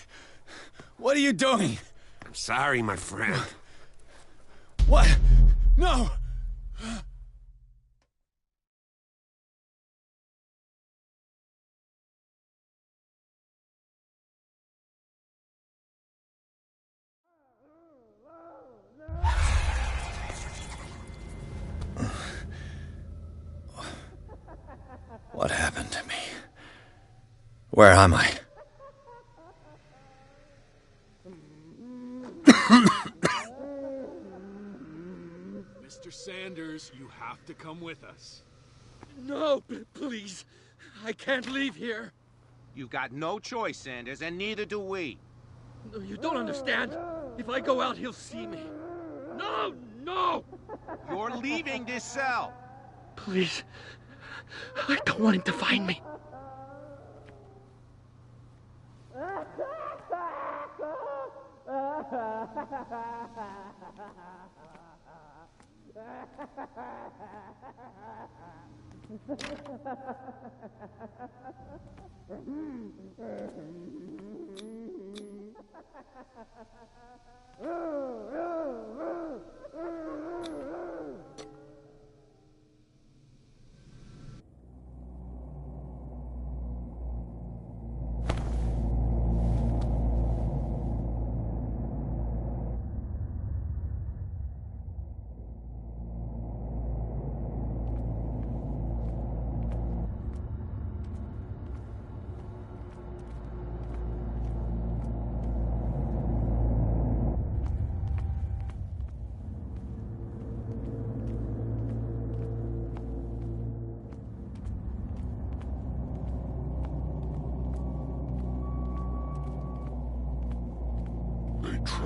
What are you doing? I'm sorry, my friend. What? No! What happened to me? Where am I? Mr. Sanders, you have to come with us. No, please. I can't leave here. You've got no choice, Sanders, and neither do we. No, you don't understand. If I go out, he'll see me. No, no! You're leaving this cell. Please. I don't want him to find me.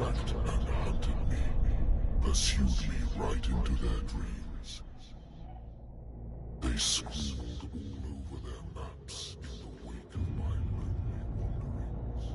tracked and hunted me, pursued me right into their dreams. They scrawled all over their maps in the wake of my lonely wanderings.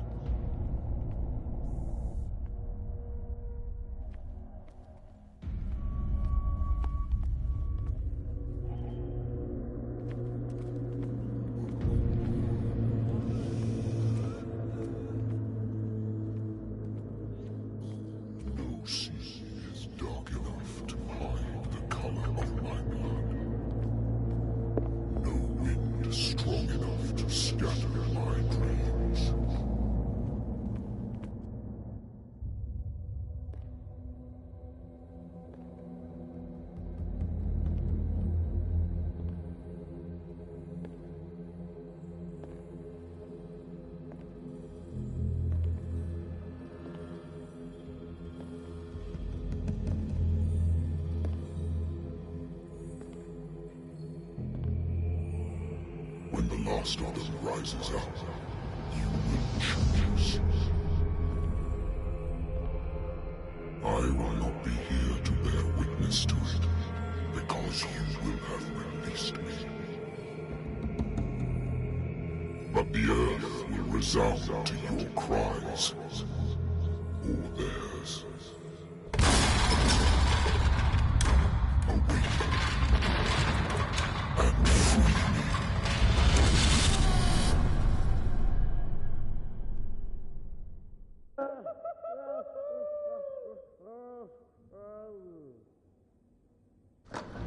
No sea is dark enough to hide the color of my blood. No wind strong enough to scatter my dreams. When the last of them rises up, you will choose. I will not be here to bear witness to it, because you will have released me. But the earth will resound to your cries, or theirs. Awake and free me.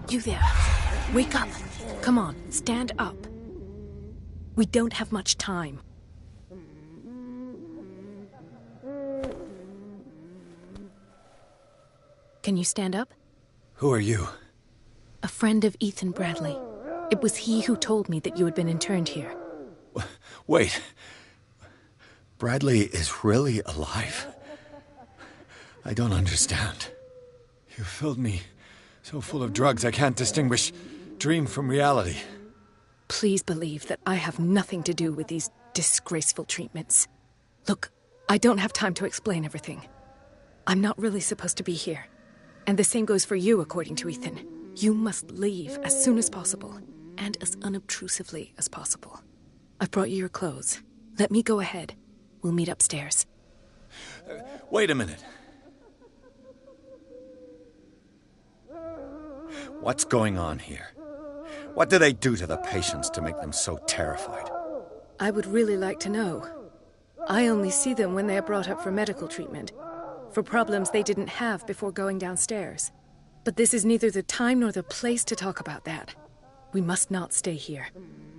You there. Wake up. Come on, stand up. We don't have much time. Can you stand up? Who are you? A friend of Ethan Bradley. It was he who told me that you had been interned here. Wait. Bradley is really alive? I don't understand. You filled me so full of drugs I can't distinguish dream from reality. Please believe that I have nothing to do with these disgraceful treatments. Look, I don't have time to explain everything. I'm not really supposed to be here. And the same goes for you, according to Ethan. You must leave as soon as possible, and as unobtrusively as possible. I've brought you your clothes. Let me go ahead. We'll meet upstairs. Wait a minute. What's going on here? What do they do to the patients to make them so terrified? I would really like to know. I only see them when they are brought up for medical treatment, for problems they didn't have before going downstairs. But this is neither the time nor the place to talk about that. We must not stay here.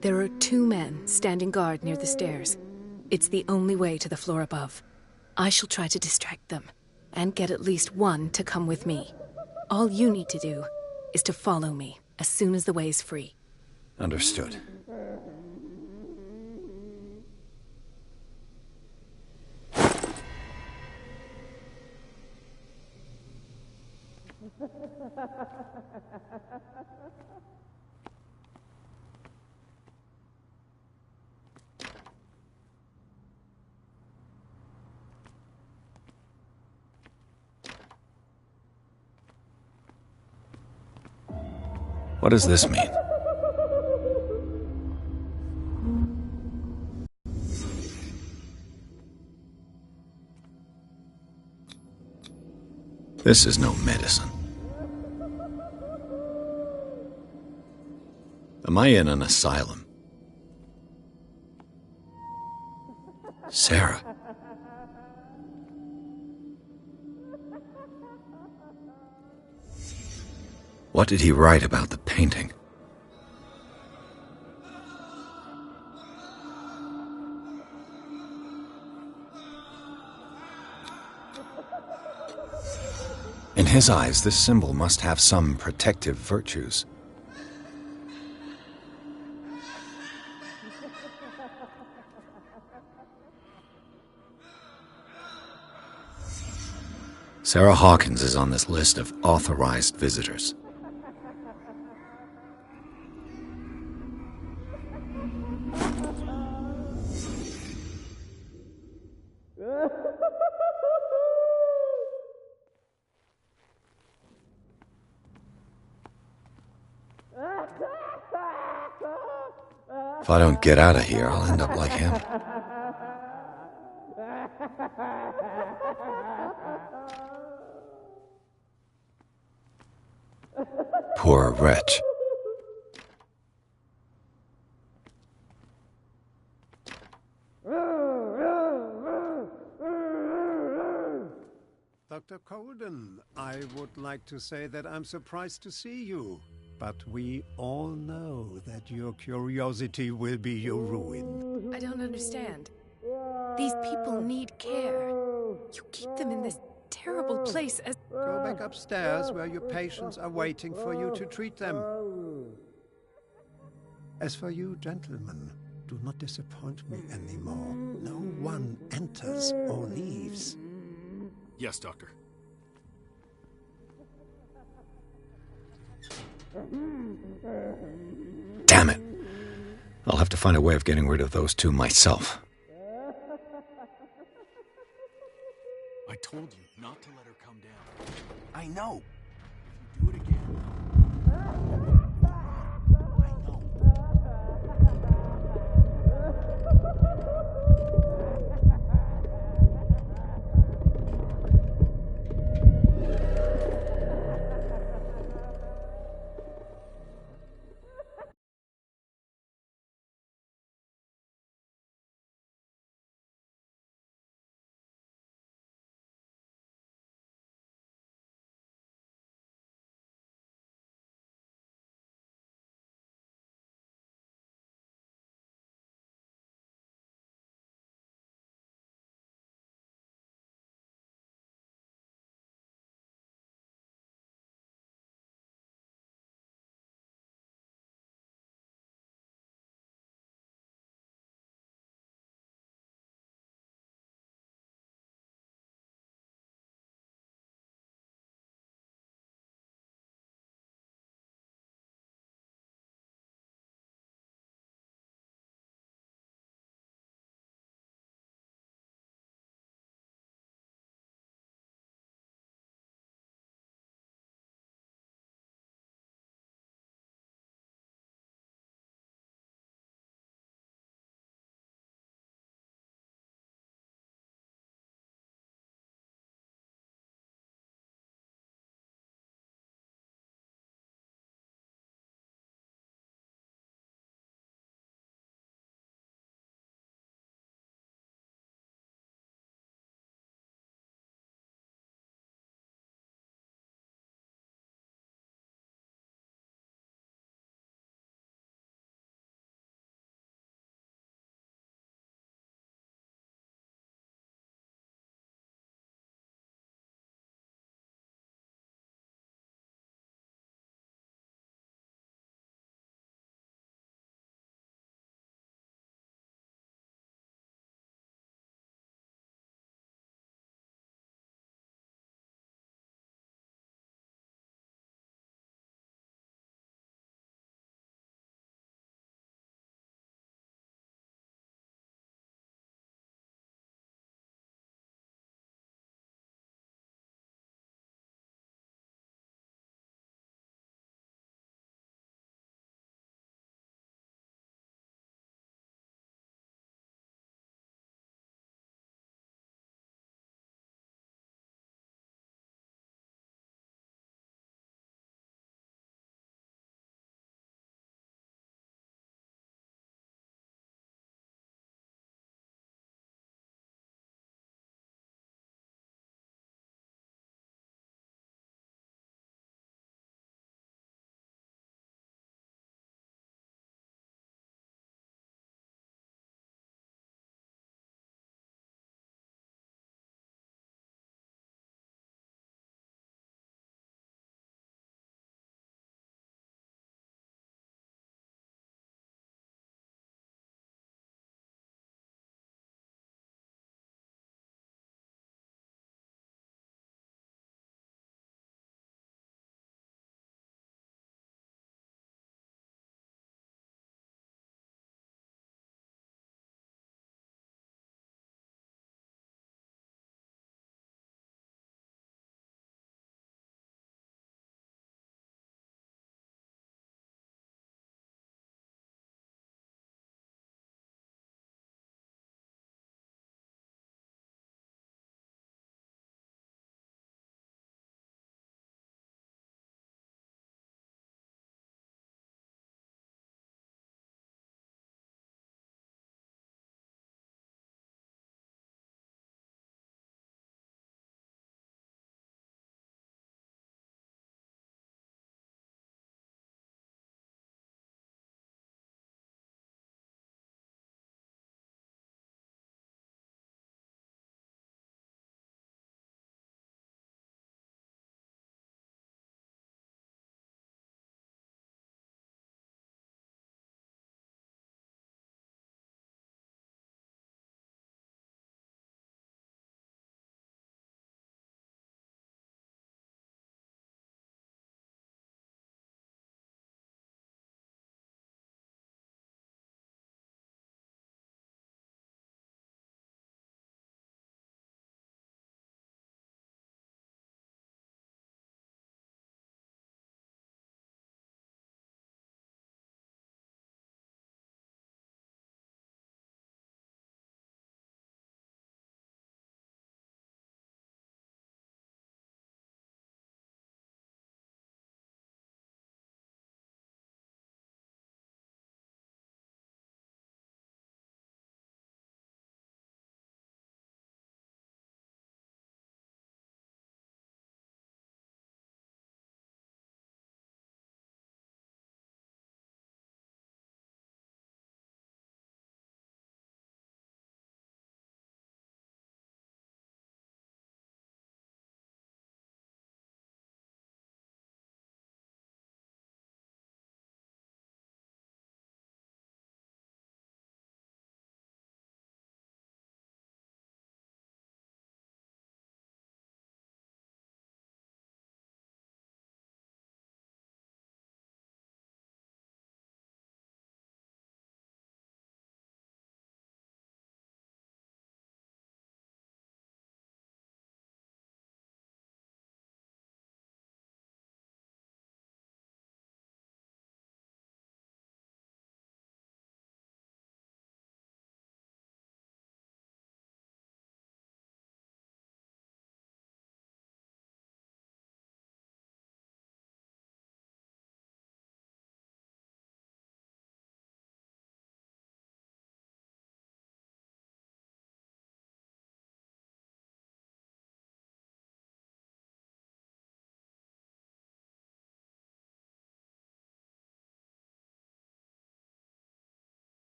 There are 2 men standing guard near the stairs. It's the only way to the floor above. I shall try to distract them, and get at least one to come with me. All you need to do is to follow me as soon as the way is free. Understood. What does this mean? This is no medicine. Am I in an asylum? Sarah. What did he write about the painting? In his eyes, this symbol must have some protective virtues. Sarah Hawkins is on this list of authorized visitors. If I don't get out of here, I'll end up like him. Poor wretch. Dr. Colden, I would like to say that I'm surprised to see you. But we all know that your curiosity will be your ruin. I don't understand. These people need care. You keep them in this terrible place as... Go back upstairs where your patients are waiting for you to treat them. As for you, gentlemen, do not disappoint me anymore. No one enters or leaves. Yes, Doctor. Damn it. I'll have to find a way of getting rid of those two myself. I told you not to let her come down. I know.